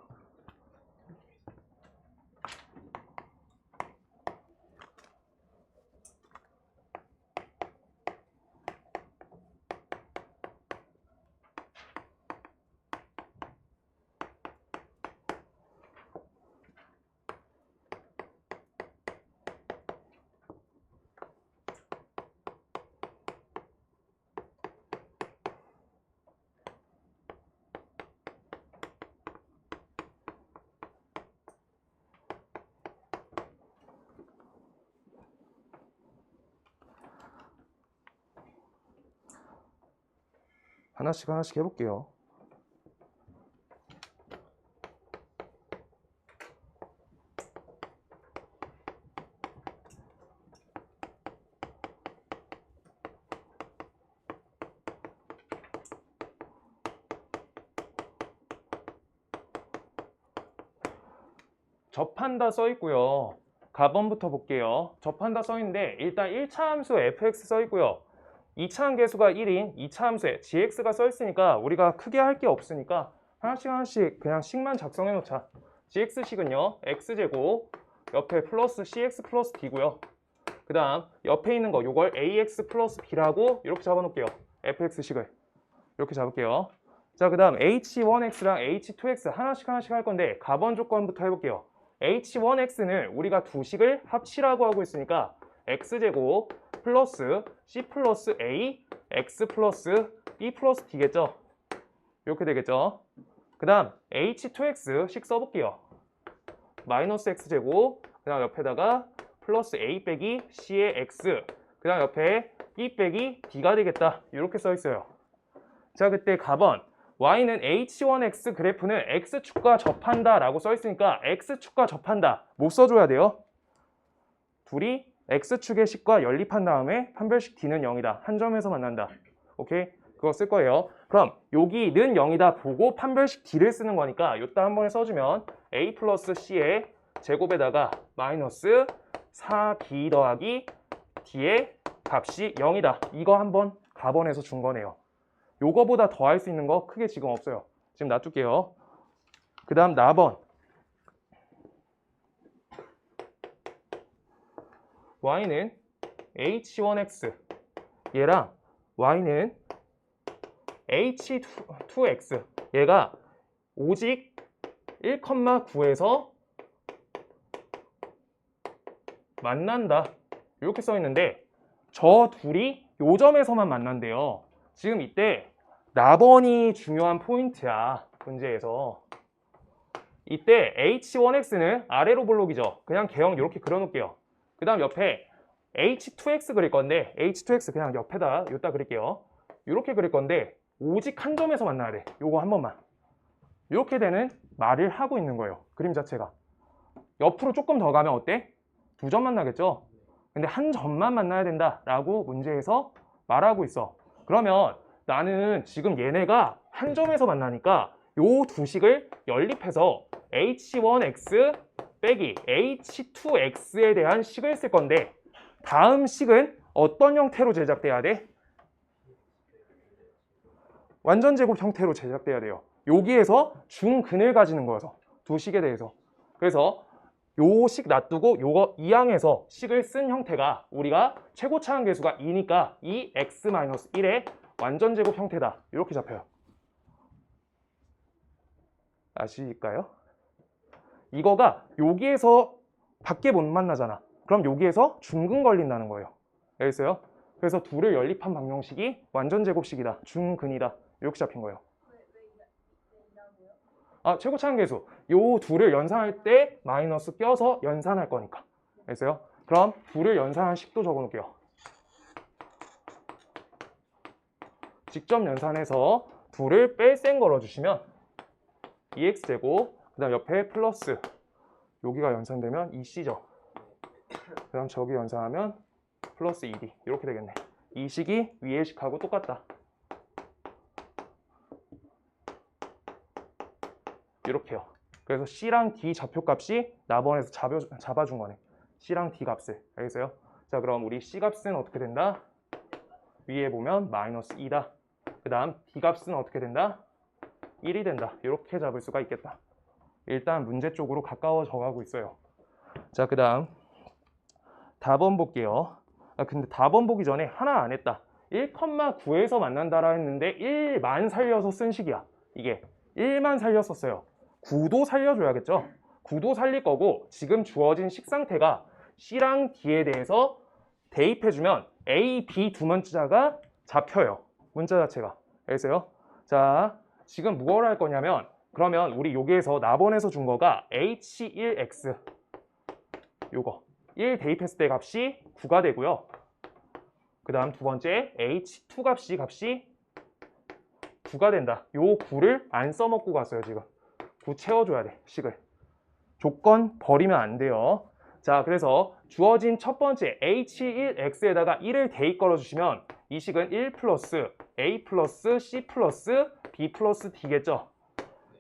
하나씩 해볼게요. 접한다 써 있고요. 가번부터 볼게요. 접한다 써 있는데 일단 1차 함수 fx 써 있고요. 2차 함계수가 1인 2차 함수에 gx가 써 있으니까 우리가 크게 할 게 없으니까 하나씩 그냥 식만 작성해 놓자. gx식은요 x제곱 옆에 플러스 cx 플러스 d고요. 그 다음 옆에 있는 거 요걸 ax 플러스 b라고 이렇게 잡아 놓을게요. fx식을 이렇게 잡을게요. 자, 그 다음 h1x랑 h2x 하나씩 할 건데 가번 조건부터 해볼게요. h1x는 우리가 두 식을 합치라고 하고 있으니까 x제곱 플러스 c 플러스 a x 플러스 b 플러스 d겠죠. 이렇게 되겠죠. 그 다음 h2x 식 써볼게요. 마이너스 x제곱 그 다음 옆에다가 플러스 a 빼기 c의 x 그 다음 옆에 b 빼기 d가 되겠다. 이렇게 써 있어요. 자, 그때 가번 y는 h1x 그래프는 x축과 접한다 라고 써 있으니까 x축과 접한다 못 써줘야 돼요. 둘이 x축의 식과 연립한 다음에 판별식 d는 0이다. 한 점에서 만난다. 오케이? 그거 쓸 거예요. 그럼 여기는 0이다 보고 판별식 d를 쓰는 거니까 이따 한 번에 써주면 a 플러스 c의 제곱에다가 마이너스 4b 더하기 d의 값이 0이다. 이거 한번 가번에서 준 거네요. 요거보다 더 할 수 있는 거 크게 지금 없어요. 지금 놔둘게요. 그 다음 나번 y는 h1x 얘랑 y는 h2x 얘가 오직 1,9에서 만난다 이렇게 써 있는데 저 둘이 요 점에서만 만난대요. 지금 이때 나번이 중요한 포인트야. 문제에서 이때 h1x는 아래로 볼록이죠. 그냥 개형 이렇게 그려놓을게요. 그 다음 옆에 h2x 그릴 건데 h2x 그냥 옆에다 여기다 그릴게요. 이렇게 그릴 건데 오직 한 점에서 만나야 돼. 요거 한 번만. 이렇게 되는 말을 하고 있는 거예요. 그림 자체가. 옆으로 조금 더 가면 어때? 두 점 만나겠죠? 근데 한 점만 만나야 된다라고 문제에서 말하고 있어. 그러면 나는 지금 얘네가 한 점에서 만나니까 요 두 식을 연립해서 h1x 빼기 h2x에 대한 식을 쓸 건데 다음 식은 어떤 형태로 제작돼야 돼? 완전 제곱 형태로 제작돼야 돼요. 여기에서 중근을 가지는 거여서 두 식에 대해서. 그래서 요 식 놔두고 요거 이항에서 식을 쓴 형태가 우리가 최고 차항 계수가 2니까 2x-1의 완전 제곱 형태다. 이렇게 잡혀요. 아실까요? 이거가 여기에서 밖에 못 만나잖아. 그럼 여기에서 중근 걸린다는 거예요. 알겠어요? 그래서 둘을 연립한 방정식이 완전 제곱식이다. 중근이다. 이렇게 잡힌 거예요. 아, 최고 차항 계수. 요 둘을 연산할 때 마이너스 껴서 연산할 거니까. 알겠어요? 그럼 둘을 연산한 식도 적어 놓을게요. 직접 연산해서 둘을 뺄셈 걸어주시면 2x제곱 그 다음 옆에 플러스 여기가 연산되면 2c죠. 그 다음 저기 연산하면 플러스 2d 이렇게 되겠네. 이 식이 위의 식하고 똑같다. 이렇게요. 그래서 C랑 D 좌표값이 나번에서 잡아준 거네. C랑 D 값을. 알겠어요? 자, 그럼 우리 C 값은 어떻게 된다? 위에 보면 마이너스 2다. 그 다음 D 값은 어떻게 된다? 1이 된다. 이렇게 잡을 수가 있겠다. 일단 문제 쪽으로 가까워져 가고 있어요. 자, 그 다음 답원 볼게요. 근데 답원 보기 전에 하나 안 했다. 1,9에서 만난다라 했는데 1만 살려서 쓴 식이야. 이게 1만 살렸었어요. 9도 살려줘야겠죠. 9도 살릴 거고 지금 주어진 식 상태가 C랑 D에 대해서 대입해주면 A, B 두 문자가 잡혀요. 문자 자체가. 알겠어요? 자, 지금 무엇을 할 거냐면 그러면 우리 여기에서 나번에서 준 거가 H1X 요거 1 대입했을 때 값이 9가 되고요. 그 다음 두 번째 H2 값이 9가 된다. 요 9를 안 써먹고 갔어요. 지금 9 채워줘야 돼. 식을. 조건 버리면 안 돼요. 자, 그래서 주어진 첫 번째 H1X에다가 1을 대입 걸어주시면 이 식은 1 플러스 A 플러스 C 플러스 B 플러스 D겠죠.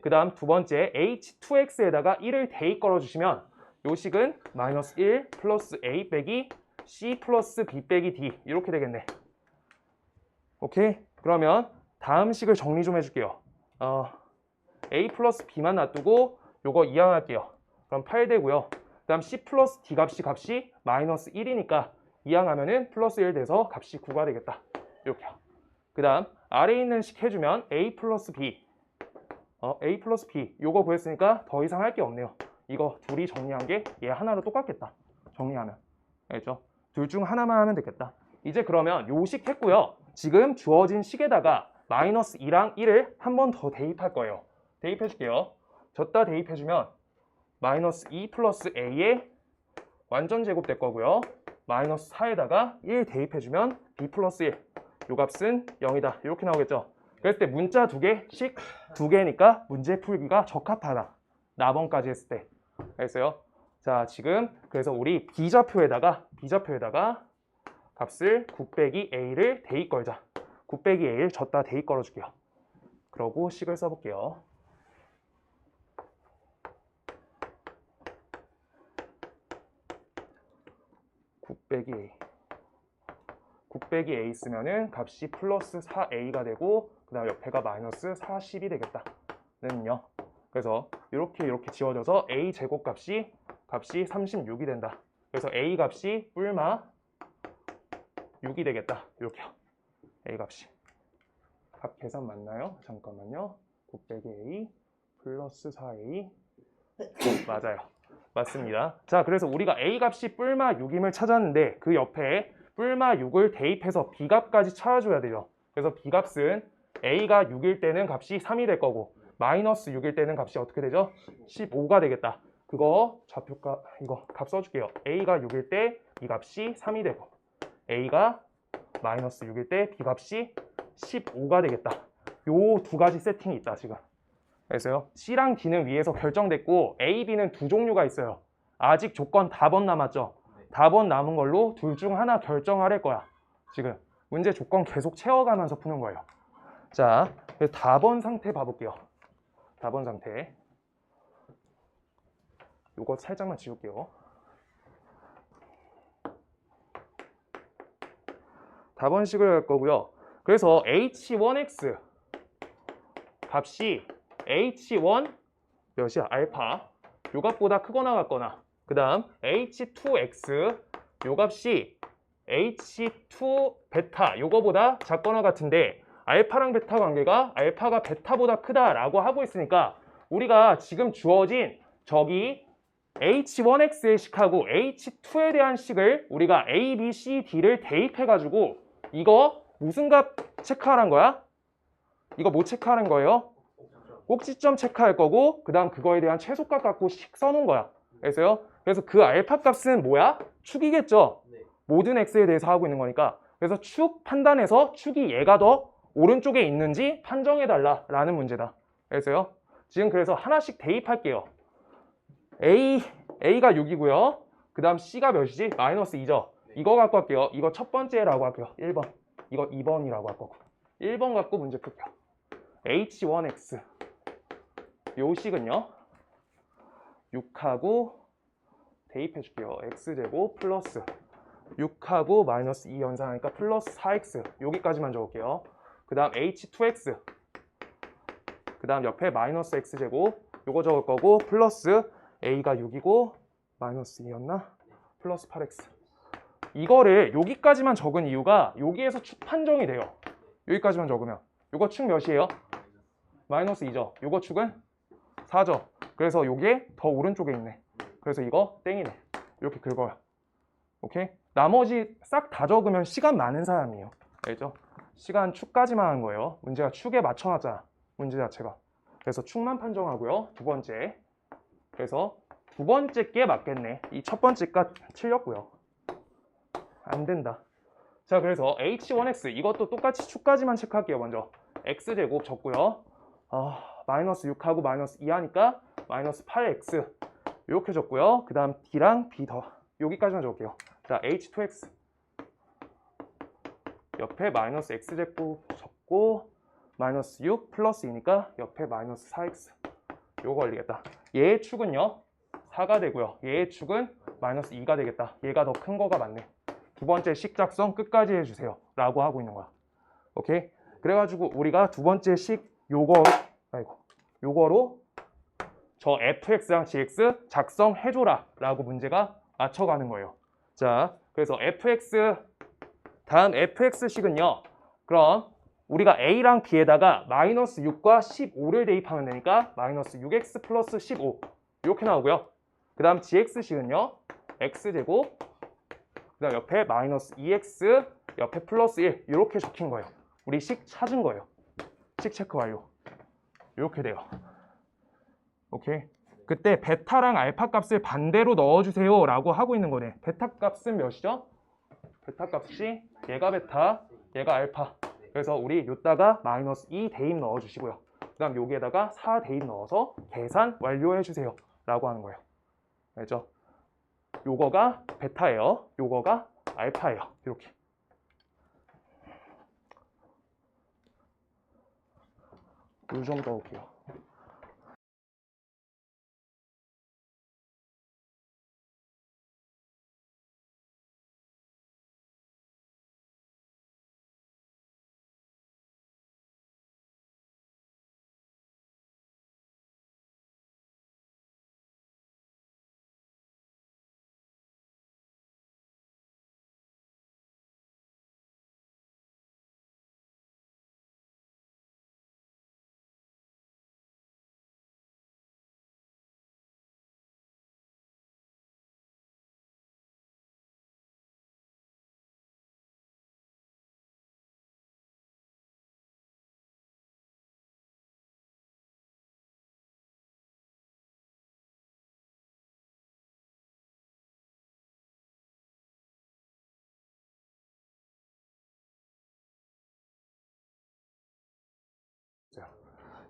그 다음 두 번째 H2X에다가 1을 대입 걸어주시면 요 식은 마이너스 1 플러스 A 빼기 C 플러스 B 빼기 D 이렇게 되겠네. 오케이? 그러면 다음 식을 정리 좀 해줄게요. a 플러스 b만 놔두고 요거 이항할게요. 그럼 8 되고요. 그 다음 c 플러스 d 값이 마이너스 1이니까 이항하면은 플러스 1 돼서 값이 9가 되겠다. 이렇게요. 그 다음 아래에 있는 식 해주면 a 플러스 b 요거 구했으니까 더 이상 할 게 없네요. 이거 둘이 정리한 게 얘 하나로 똑같겠다. 정리하면. 알겠죠? 둘 중 하나만 하면 되겠다. 이제 그러면 요 식 했고요. 지금 주어진 식에다가 마이너스 2랑 1을 한 번 더 대입할 거예요. 대입해 줄게요. 졌다 대입해주면 마이너스 2 플러스 a의 완전 제곱 될 거고요. 마이너스 4에다가 1 대입해주면 b 플러스 1. 요 값은 0이다. 이렇게 나오겠죠. 그랬을 때 문자 두 개, 식 두 개니까 문제 풀기가 적합하다. 나번까지 했을 때. 알겠어요? 자, 지금 그래서 우리 B좌표에다가 값을 9 빼기 a를 대입 걸자. 9 빼기 a를 졌다 대입 걸어줄게요. 그러고 식을 써볼게요. 9 빼기 a. 9 빼기 a 쓰면은 값이 플러스 4a가 되고 그 다음 옆에가 마이너스 40이 되겠다. 는요. 그래서 이렇게 지워져서 a 제곱 값이 36이 된다. 그래서 a 값이 뿔마 6이 되겠다. 이렇게요. a 값이. 값 계산 맞나요? 잠깐만요. 9 빼기 a 플러스 4a. 맞아요. 맞습니다. 자, 그래서 우리가 a 값이 뿔마 6임을 찾았는데 그 옆에 뿔마 6을 대입해서 b 값까지 찾아줘야 돼요. 그래서 b 값은 a가 6일 때는 값이 3이 될 거고 마이너스 6일 때는 값이 어떻게 되죠? 15가 되겠다. 그거 좌표값 이거 값 써줄게요. a가 6일 때 b 값이 3이 되고 a가 마이너스 6일 때 b 값이 15가 되겠다. 요 두 가지 세팅이 있다 지금. 그래서요. C랑 D는 위에서 결정됐고 A, B는 두 종류가 있어요. 아직 조건 답원 남았죠. 답원 남은 걸로 둘 중 하나 결정할 거야. 지금 문제 조건 계속 채워가면서 푸는 거예요. 자, 그래서 답원 상태 봐볼게요. 답원 상태. 요거 살짝만 지울게요. 답원식을 할 거고요. 그래서 H1X 값이 H1 몇이야? 알파 요 값보다 크거나 같거나 그 다음 H2X 요 값이 H2 베타 요거보다 작거나 같은데 알파랑 베타 관계가 알파가 베타보다 크다라고 하고 있으니까 우리가 지금 주어진 저기 H1X의 식하고 H2에 대한 식을 우리가 A, B, C, D를 대입해가지고 이거 무슨 값 체크하란 거야? 이거 뭐 체크하는 거예요? 꼭지점 체크할 거고 그 다음 그거에 대한 최소값 갖고 식 써놓은 거야. 그래서 그 알파 값은 뭐야? 축이겠죠? 모든 x에 대해서 하고 있는 거니까. 그래서 축 판단해서 축이 얘가 더 오른쪽에 있는지 판정해달라 라는 문제다. 지금 그래서 하나씩 대입할게요. A가 6이고요. 그 다음 C가 몇이지? 마이너스 2죠. 이거 갖고 할게요. 이거 첫 번째라고 할게요. 1번. 이거 2번이라고 할 거고. 1번 갖고 문제 풀게요. H1X 요 식은요 6하고 대입해 줄게요. x제곱 플러스 6하고 마이너스 2 연산하니까 플러스 4x 여기까지만 적을게요. 그 다음 h2x 그 다음 옆에 마이너스 x제곱 요거 적을 거고 플러스 a가 6이고 마이너스 2였나? 플러스 8x 이거를 여기까지만 적은 이유가 여기에서 축 판정이 돼요. 여기까지만 적으면 요거 축 몇이에요? 마이너스 2죠. 요거 축은 4죠. 그래서 요게 더 오른쪽에 있네. 그래서 이거 땡이네. 이렇게 긁어요. 오케이? 나머지 싹 다 적으면 시간 많은 사람이에요. 알죠? 시간 축까지만 한 거예요. 문제가 축에 맞춰놨잖아. 문제 자체가. 그래서 축만 판정하고요. 두 번째. 그래서 두 번째 게 맞겠네. 이 첫 번째가 틀렸고요. 안 된다. 자, 그래서 H1X 이것도 똑같이 축까지만 체크할게요. 먼저 X제곱 적고요. 마이너스 6하고 마이너스 2 하니까 마이너스 8X 이렇게 적고요. 그 다음 D랑 B 더 여기까지만 적을게요. 자, H2X 옆에 마이너스 X제곱 적고 마이너스 6 플러스 2니까 옆에 마이너스 4X 요거 걸리겠다. 얘의 축은요 4가 되고요. 얘의 축은 마이너스 2가 되겠다. 얘가 더 큰 거가 맞네. 두 번째 식 작성 끝까지 해주세요 라고 하고 있는 거야. 오케이? 그래가지고 우리가 두 번째 식 요거 요거로 저 fx랑 gx 작성해줘라 라고 문제가 맞춰가는 거예요. 자, 그래서 fx 다음 fx식은요. 그럼 우리가 a랑 b에다가 마이너스 6과 15를 대입하면 되니까 마이너스 6x 플러스 15 이렇게 나오고요. 그 다음 gx식은요. x제곱 그 다음 옆에 마이너스 2x 옆에 플러스 1 이렇게 적힌 거예요. 우리 식 찾은 거예요. 식 체크 완료. 이렇게 돼요. 오케이. 그때 베타랑 알파 값을 반대로 넣어주세요 라고 하고 있는 거네. 베타 값은 몇이죠? 베타 값이 얘가 베타, 얘가 알파. 그래서 우리 요따가 마이너스 2 대입 넣어주시고요. 그 다음 여기에다가 4 대입 넣어서 계산 완료해주세요 라고 하는 거예요. 알죠? 요거가 베타예요. 요거가 알파예요. 이렇게. 물 좀 떠올게요.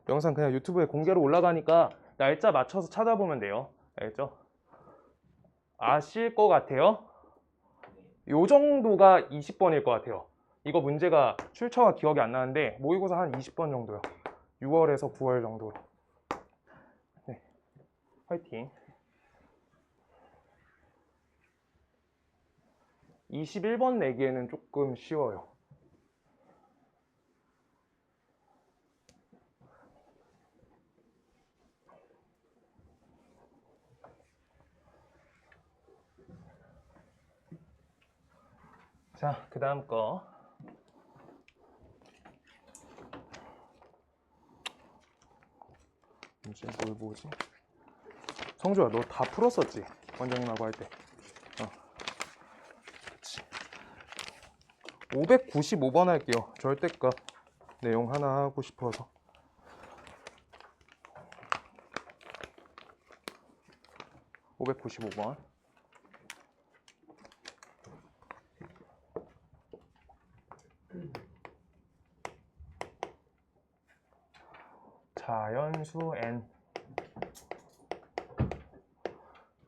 영상 그냥 유튜브에 공개로 올라가니까 날짜 맞춰서 찾아보면 돼요. 알겠죠? 아실 것 같아요. 요 정도가 20번일 것 같아요. 이거 문제가 출처가 기억이 안 나는데 모의고사 한 20번 정도요. 6월에서 9월 정도로. 네. 화이팅. 21번 내기에는 조금 쉬워요. 자, 그 다음 거. 이제 뭘 보지? 성주야, 너 다 풀었었지? 원장님하고 할 때. 595번 할게요. 절대값 내용 하나 하고 싶어서. (595번) 자연수 n.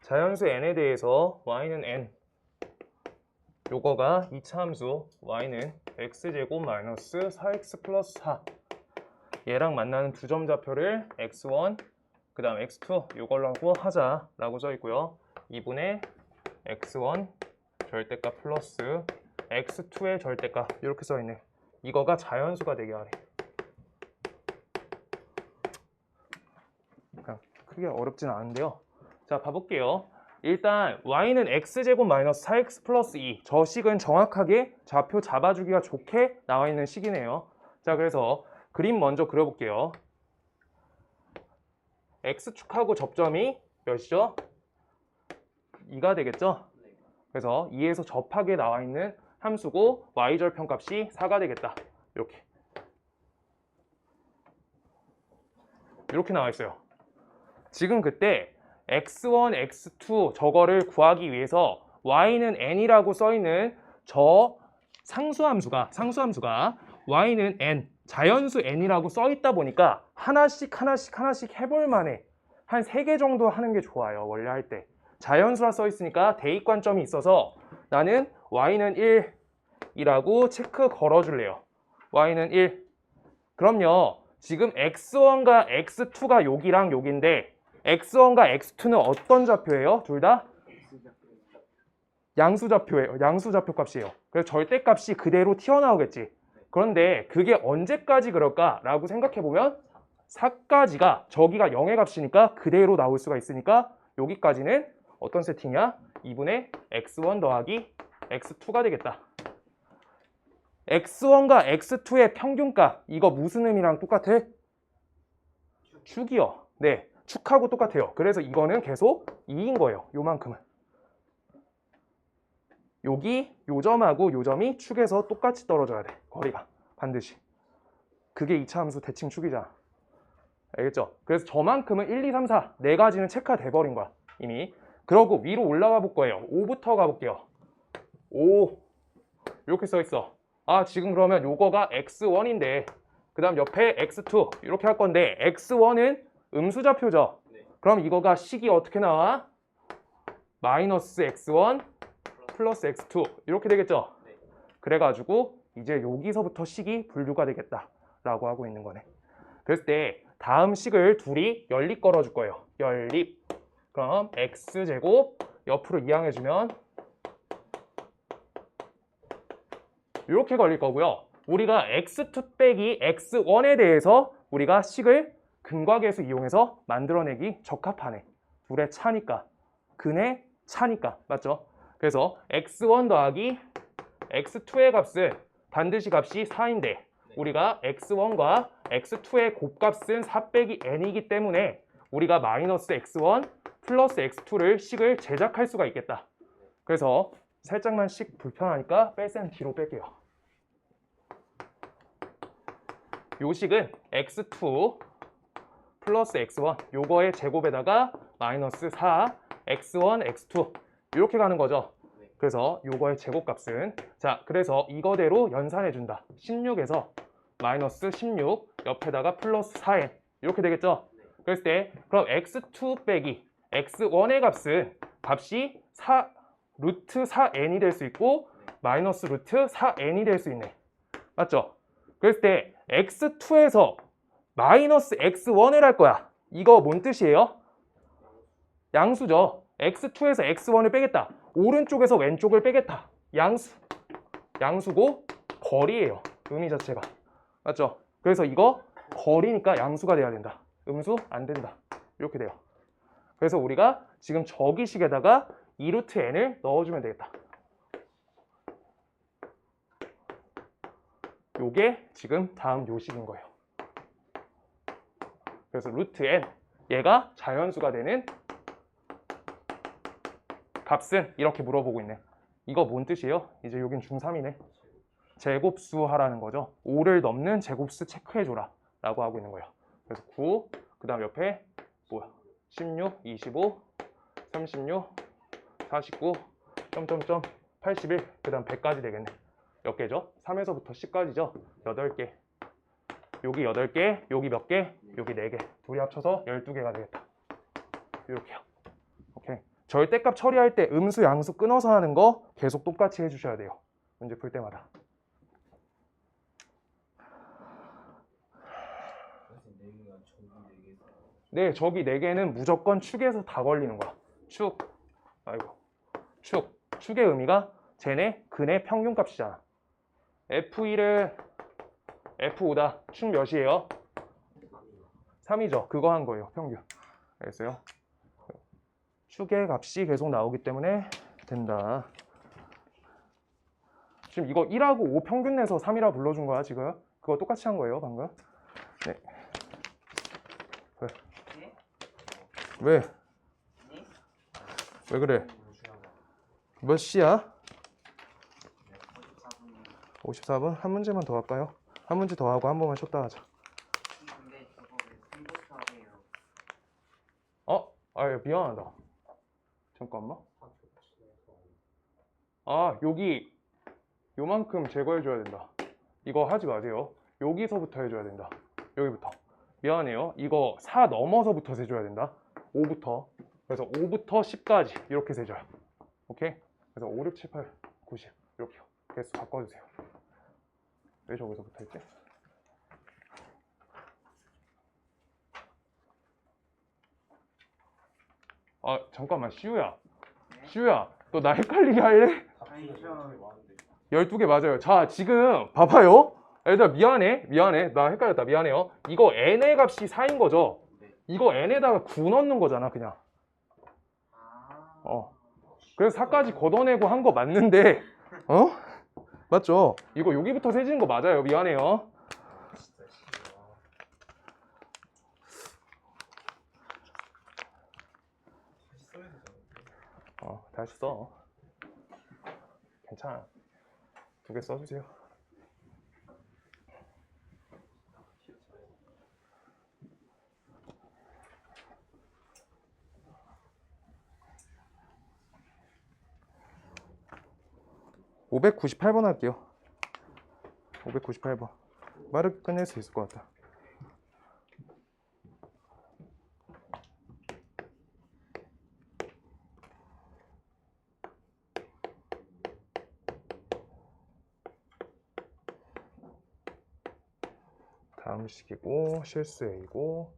자연수 n에 대해서 y는 n, 요거가 2차 함수 y는 x제곱 마이너스 4x 플러스 4, 얘랑 만나는 두 점 좌표를 x1 그 다음 x2 요걸로 하자 라고 써 있고요. 2분의 x1 절대값 플러스 x2의 절대값 이렇게 써 있네. 이거가 자연수가 되게 하래. 크게 어렵진 않은데요. 자, 봐볼게요. 일단 y는 x제곱 마이너스 4x 플러스 2, 저 식은 정확하게 좌표 잡아주기가 좋게 나와 있는 식이네요. 자, 그래서 그림 먼저 그려볼게요. x축하고 접점이 몇이죠? 2가 되겠죠? 그래서 2에서 접하게 나와 있는 함수고 y절편값이 4가 되겠다. 이렇게 나와 있어요. 지금 그때 x1, x2 저거를 구하기 위해서 y는 n이라고 써있는 저 상수함수가 y는 n, 자연수 n이라고 써있다 보니까 하나씩 해볼 만해. 한 3개 정도 하는 게 좋아요. 원래 할 때. 자연수라 써있으니까 대입관점이 있어서 나는 y는 1이라고 체크 걸어줄래요. y는 1. 그럼요. 지금 x1과 x2가 여기랑 여기인데 x1과 x2는 어떤 좌표예요? 둘 다? 양수좌표예요. 양수좌표 값이에요. 그래서 절대값이 그대로 튀어나오겠지. 그런데 그게 언제까지 그럴까라고 생각해보면 4까지가 저기가 0의 값이니까 그대로 나올 수가 있으니까 여기까지는 어떤 세팅이야? 2분의 x1 더하기 x2가 되겠다. x1과 x2의 평균값 이거 무슨 의미랑 똑같아? 축이요. 네, 축하고 똑같아요. 그래서 이거는 계속 2인 거예요. 요만큼은. 여기 요 점하고 요 점이 축에서 똑같이 떨어져야 돼. 거리가 반드시. 그게 2차 함수 대칭 축이잖아. 알겠죠? 그래서 저만큼은 1, 2, 3, 4 네 가지는 체크돼 버린 거야. 이미. 그러고 위로 올라가 볼 거예요. 5부터 가볼게요. 5 이렇게 써 있어. 아, 지금 그러면 요거가 x1인데 그 다음 옆에 x2 이렇게 할 건데 x1은 음수좌표죠. 그럼 이거가 식이 어떻게 나와? 마이너스 x1 플러스 x2 이렇게 되겠죠. 그래가지고 이제 여기서부터 식이 분류가 되겠다 라고 하고 있는 거네. 그랬을 때 다음 식을 둘이 연립 걸어줄 거예요. 연립. 그럼 x제곱 옆으로 이항해주면 이렇게 걸릴 거고요. 우리가 x2 빼기 x1에 대해서 우리가 식을 근과계수 이용해서 만들어내기 적합하네. 둘의 차니까. 근의 차니까. 맞죠? 그래서 x1 더하기 x2의 값은 반드시 값이 4인데 우리가 x1과 x2의 곱값은 4 빼기 n이기 때문에 우리가 마이너스 x1 플러스 x2를 식을 제작할 수가 있겠다. 그래서 살짝만 식 불편하니까 뺄셈 뒤로 뺄게요. 요 식은 x2 플러스 x1 요거의 제곱에다가 마이너스 4 x1 x2 이렇게 가는 거죠. 그래서 요거의 제곱값은 자 그래서 이거대로 연산해 준다. 16에서 마이너스 16 옆에다가 플러스 4n 이렇게 되겠죠. 그랬을 때 그럼 x2 빼기 x1의 값이 4 루트 4n이 될 수 있고 마이너스 루트 4n이 될 수 있네. 맞죠? 그랬을 때 x2에서 마이너스 x1을 할 거야. 이거 뭔 뜻이에요? 양수죠. x2에서 x1을 빼겠다. 오른쪽에서 왼쪽을 빼겠다. 양수고 거리예요. 의미 자체가. 맞죠? 그래서 이거 거리니까 양수가 돼야 된다. 음수 안 된다. 이렇게 돼요. 그래서 우리가 지금 저기식에다가 2루트 n을 넣어주면 되겠다. 요게 지금 다음 요식인 거예요. 그래서 루트 n 얘가 자연수가 되는 값은 이렇게 물어보고 있네. 이거 뭔 뜻이에요? 이제 여긴 중3이네. 제곱수 하라는 거죠. 5를 넘는 제곱수 체크해줘라 라고 하고 있는 거예요. 그래서 9, 그 다음 옆에 뭐야? 16, 25, 36, 49, 점점점 81, 그 다음 100까지 되겠네. 몇 개죠? 3에서부터 10까지죠? 8개. 여기 8개, 여기 몇 개? 여기 4개. 둘이 합쳐서 12개가 되겠다. 이렇게요. 오케이. 절대값 처리할 때 음수, 양수 끊어서 하는 거 계속 똑같이 해주셔야 돼요. 문제 풀 때마다. 네, 저기 4개는 무조건 축에서 다 걸리는 거야. 축. 아이고. 축의 의미가 쟤네 근의 평균값이잖아. F1은 F5다. 축 몇이에요? 3이죠. 그거 한 거예요. 평균. 알겠어요? 축의 값이 계속 나오기 때문에 된다. 지금 이거 1하고 5 평균 내서 3이라 불러준 거야, 지금. 그거 똑같이 한 거예요, 방금. 네. 왜? 왜 그래? 몇 시야? 54분? 한 문제만 더 할까요? 한 문제 더 하고 한 번만 쉬었다 하자. 근데 저거 왜 3부터 해요? 아, 미안하다. 잠깐만. 아, 여기 요만큼 제거해줘야 된다. 이거 하지 마세요. 여기서부터 해줘야 된다. 여기부터. 미안해요. 이거 4 넘어서부터 세줘야 된다. 5부터. 그래서 5부터 10까지 이렇게 세줘요. 오케이? 그래서 5, 6, 7, 8, 9, 10 이렇게요. 개수 바꿔주세요. 왜 저기서부터 했지? 아, 잠깐만. 시우야. 시우야, 너 나 헷갈리게 할래? 12개 맞아요. 자, 지금 봐봐요. 얘들아 미안해 나 헷갈렸다 미안해요. 이거 n의 값이 4인 거죠? 네. 이거 n에다가 9 넣는 거잖아 그냥. 아. 그래서 4까지 걷어내고 한 거 맞는데 맞죠? 이거 여기부터 세지는 거 맞아요. 미안해요. 진짜 싫어. 다시 써야 되잖아. 다시 써. 괜찮아. 2개 써주세요. (598번) 할게요. 598번. 빠르게 끝낼 수 있을 것 같다. 다음 식이고 실수 A고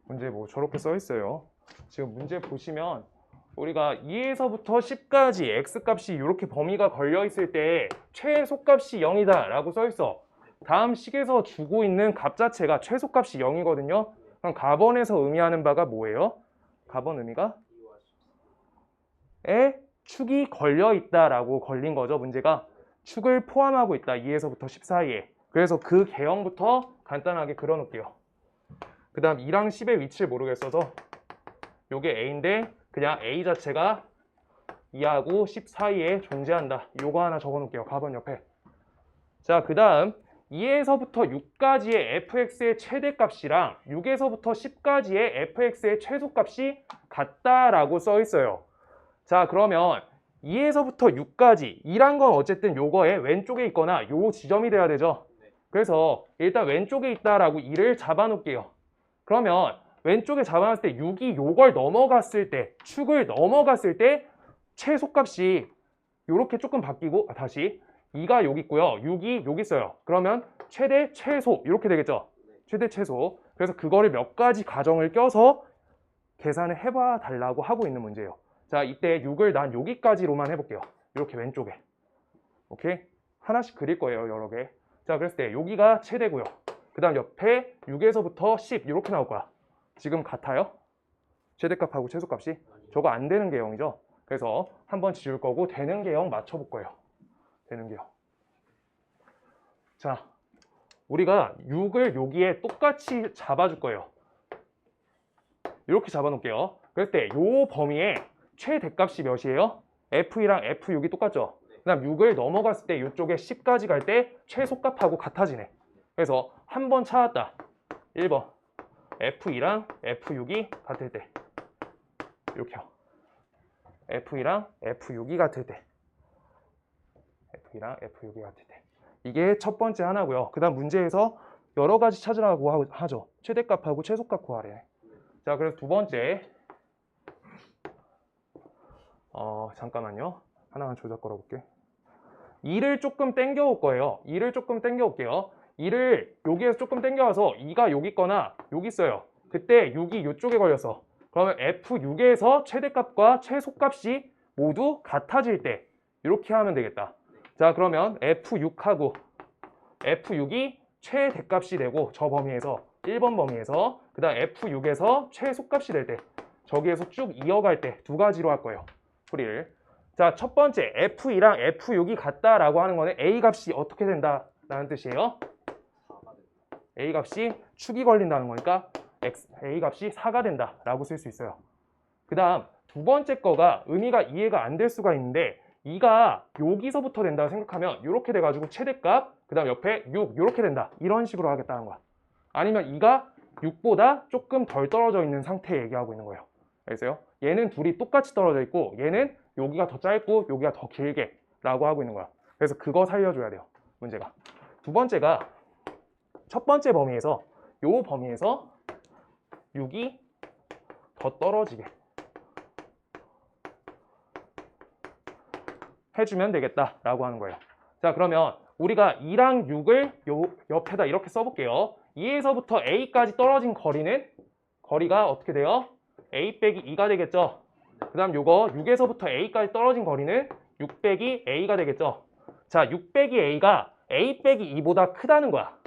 문제 뭐 저렇게 써 있어요. 지금 문제 보시면 우리가 2에서부터 10까지 x값이 이렇게 범위가 걸려 있을 때 최소값이 0이다 라고 써 있어. 다음 식에서 주고 있는 값 자체가 최소값이 0이거든요. 그럼 가번에서 의미하는 바가 뭐예요? 가번 의미가 축이 걸려 있다라고 걸린 거죠. 문제가 축을 포함하고 있다. 2에서부터 10 사이에. 그래서 그 개형부터 간단하게 그려 놓을게요. 그 다음 2랑 10의 위치를 모르겠어서 요게 A인데 그냥 A 자체가 2하고 10 사이에 존재한다. 요거 하나 적어 놓을게요. 가번 옆에. 자, 그 다음 2에서부터 6까지의 fx의 최대값이랑 6에서부터 10까지의 fx의 최소값이 같다라고 써 있어요. 자, 그러면 2에서부터 6까지 2란 건 어쨌든 요거의 왼쪽에 있거나 요 지점이 돼야 되죠. 그래서 일단 왼쪽에 있다라고 2를 잡아 놓을게요. 그러면 왼쪽에 잡아놨을 때 6이 요걸 넘어갔을 때 축을 넘어갔을 때 최소값이 요렇게 조금 바뀌고 다시 2가 여기 있고요. 6이 여기 있어요. 그러면 최대 최소 이렇게 되겠죠. 최대 최소. 그래서 그거를 몇 가지 가정을 껴서 계산을 해봐 달라고 하고 있는 문제예요. 자, 이때 6을 난 여기까지로만 해볼게요. 이렇게 왼쪽에. 오케이? 하나씩 그릴 거예요. 여러 개. 자, 그랬을 때 여기가 최대고요. 그 다음 옆에 6에서부터 10 이렇게 나올 거야. 지금 같아요? 최대값하고 최소값이? 저거 안 되는 개형이죠. 그래서 한번 지울 거고 되는 개형 맞춰볼 거예요. 되는 개형. 자, 우리가 6을 여기에 똑같이 잡아줄 거예요. 이렇게 잡아놓을게요. 그랬을 때 이 범위에 최대값이 몇이에요? F2랑 F6이 똑같죠? 그 다음 6을 넘어갔을 때 이쪽에 10까지 갈 때 최소값하고 같아지네. 그래서 한 번 찾았다. 1번 F2랑 F6이 같을 때 이렇게요. F2랑 F6이 같을 때 F2랑 F6이 같을 때 이게 첫 번째 하나고요. 그 다음 문제에서 여러 가지 찾으라고 하죠. 최대값하고 최소값 구하래. 자, 그래서 두 번째 잠깐만요. 하나만 조작 걸어볼게. 2를 조금 땡겨 올 거예요. 2를 조금 땡겨 올게요. 2를 여기에서 조금 땡겨와서 2가 여기 있거나 여기 있어요. 그때 6이 이쪽에 걸렸어. 그러면 F6에서 최대값과 최소값이 모두 같아질 때 이렇게 하면 되겠다. 자, 그러면 F6하고 F6이 최대값이 되고 저 범위에서 1번 범위에서 그 다음 F6에서 최소값이 될 때 저기에서 쭉 이어갈 때 두 가지로 할 거예요. 풀이를. 자, 첫 번째 F2랑 F6이 같다라고 하는 거는 A 값이 어떻게 된다라는 뜻이에요. A 값이 축이 걸린다는 거니까 A 값이 4가 된다라고 쓸 수 있어요. 그 다음 두 번째 거가 의미가 이해가 안 될 수가 있는데 2가 여기서부터 된다고 생각하면 이렇게 돼가지고 최대값 그 다음 옆에 6 이렇게 된다. 이런 식으로 하겠다는 거야. 아니면 2가 6보다 조금 덜 떨어져 있는 상태 얘기하고 있는 거예요. 알겠어요? 얘는 둘이 똑같이 떨어져 있고 얘는 여기가 더 짧고 여기가 더 길게 라고 하고 있는 거야. 그래서 그거 살려줘야 돼요. 문제가. 두 번째가 첫 번째 범위에서 요 범위에서 6이 더 떨어지게 해주면 되겠다라고 하는 거예요. 자, 그러면 우리가 2랑 6을 요 옆에다 이렇게 써볼게요. 2에서부터 A까지 떨어진 거리가 어떻게 돼요? A 빼기 2가 되겠죠. 그 다음 요거 6에서부터 A까지 떨어진 거리는 6 빼기 A가 되겠죠. 자, 6 빼기 A가 A 빼기 2보다 크다는 거야.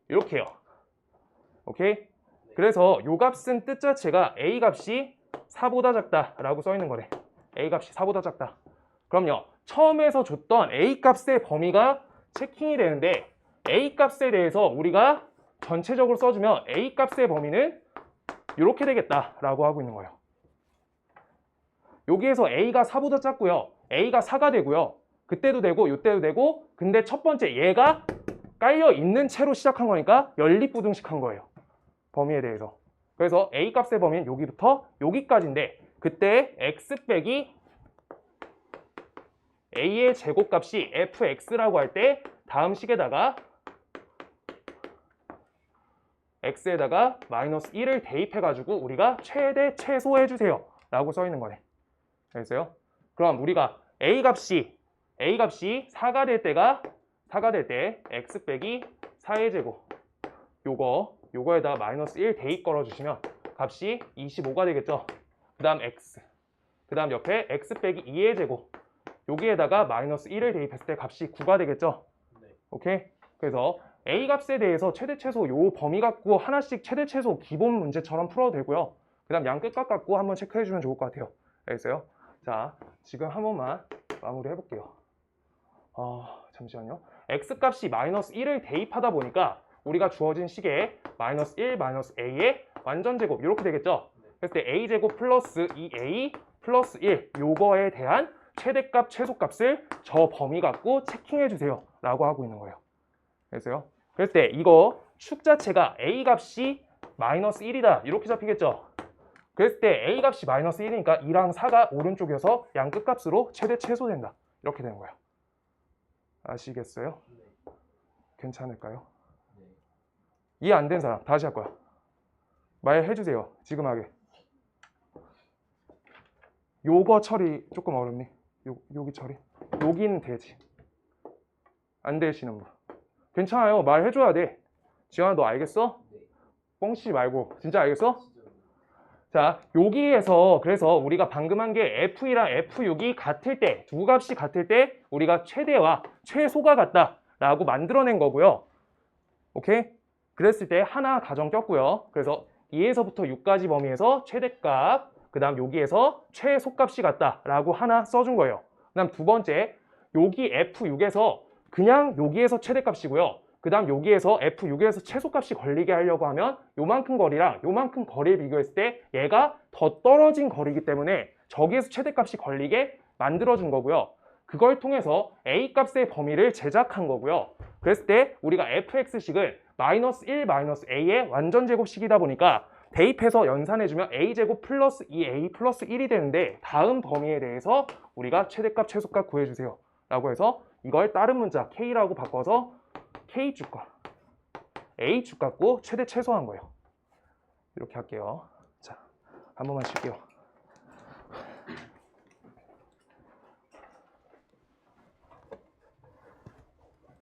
이렇게요. 오케이? 그래서 요 값은 뜻 자체가 A 값이 4보다 작다라고 써 있는 거래. A 값이 4보다 작다. 그럼요. 처음에서 줬던 A 값의 범위가 체킹이 되는데 A 값에 대해서 우리가 전체적으로 써주면 A 값의 범위는 이렇게 되겠다라고 하고 있는 거예요. 여기에서 A가 4보다 작고요. A가 4가 되고요. 그때도 되고 이때도 되고 근데 첫 번째 얘가 깔려 있는 채로 시작한 거니까 연립부등식한 거예요. 범위에 대해서. 그래서 A 값의 범위는 여기부터 여기까지인데 그때 x 빼기 A의 제곱값이 fx라고 할 때 다음 식에다가 x에다가 마이너스 1을 대입해가지고 우리가 최대 최소해주세요 라고 써 있는 거네. 알겠어요? 그럼 우리가 A 값이 4가 될 때 x 빼기 4의 제곱 요거에다 마이너스 1 대입 걸어주시면 값이 25가 되겠죠. 그 다음 x 그 다음 옆에 x 빼기 2의 제곱 여기에다가 마이너스 1을 대입했을 때 값이 9가 되겠죠. 네. 오케이? 그래서 A 값에 대해서 최대 최소 요 범위 갖고 하나씩 최대 최소 기본 문제처럼 풀어도 되고요. 그 다음 양 끝값 갖고 한번 체크해 주면 좋을 것 같아요. 알겠어요? 자, 지금 한 번만 마무리 해볼게요. 잠시만요. x 값이 마이너스 1을 대입하다 보니까 우리가 주어진 식에 마이너스 1 마이너스 a의 완전 제곱 이렇게 되겠죠. 그랬을 때 a 제곱 플러스 2a 플러스 1 요거에 대한 최대값 최소값을 저 범위 갖고 체킹해 주세요 라고 하고 있는 거예요. 그래서요. 그랬을 때 이거 축 자체가 a 값이 마이너스 1이다 이렇게 잡히겠죠. 그랬을 때 a 값이 마이너스 1이니까 2랑 4가 오른쪽에서 양 끝값으로 최대 최소된다 이렇게 되는 거예요. 아시겠어요? 네. 괜찮을까요? 네. 이해 안 된 사람 다시 할 거야. 말해주세요. 지금 하게. 요거 처리 조금 어렵니? 여기 처리. 여기는 되지. 안 되시는 분. 괜찮아요. 말해줘야 돼. 지환아 너 알겠어? 네. 뻥치지 말고. 진짜 알겠어? 진짜. 자, 여기에서 그래서 우리가 방금 한 게 F2랑 F6이 같을 때, 두 값이 같을 때 우리가 최대와 최소가 같다라고 만들어낸 거고요. 오케이? 그랬을 때 하나 가정 꼈고요. 그래서 2에서부터 6까지 범위에서 최대값, 그 다음 여기에서 최소값이 같다라고 하나 써준 거예요. 그 다음 두 번째, 여기 F6에서 그냥 여기에서 최대값이고요. 그 다음 여기에서 F6에서 최소값이 걸리게 하려고 하면 요만큼 거리랑 요만큼 거리를 비교했을 때 얘가 더 떨어진 거리이기 때문에 저기에서 최대값이 걸리게 만들어준 거고요. 그걸 통해서 A 값의 범위를 제작한 거고요. 그랬을 때 우리가 fx식을 마이너스 1 마이너스 a의 완전 제곱식이다 보니까 대입해서 연산해주면 a제곱 플러스 2a 플러스 1이 되는데 다음 범위에 대해서 우리가 최대값 최소값 구해주세요 라고 해서 이걸 다른 문자 k라고 바꿔서 k축 값 a축 갖고 최대 최소한 거예요. 이렇게 할게요. 자, 한 번만 칠게요.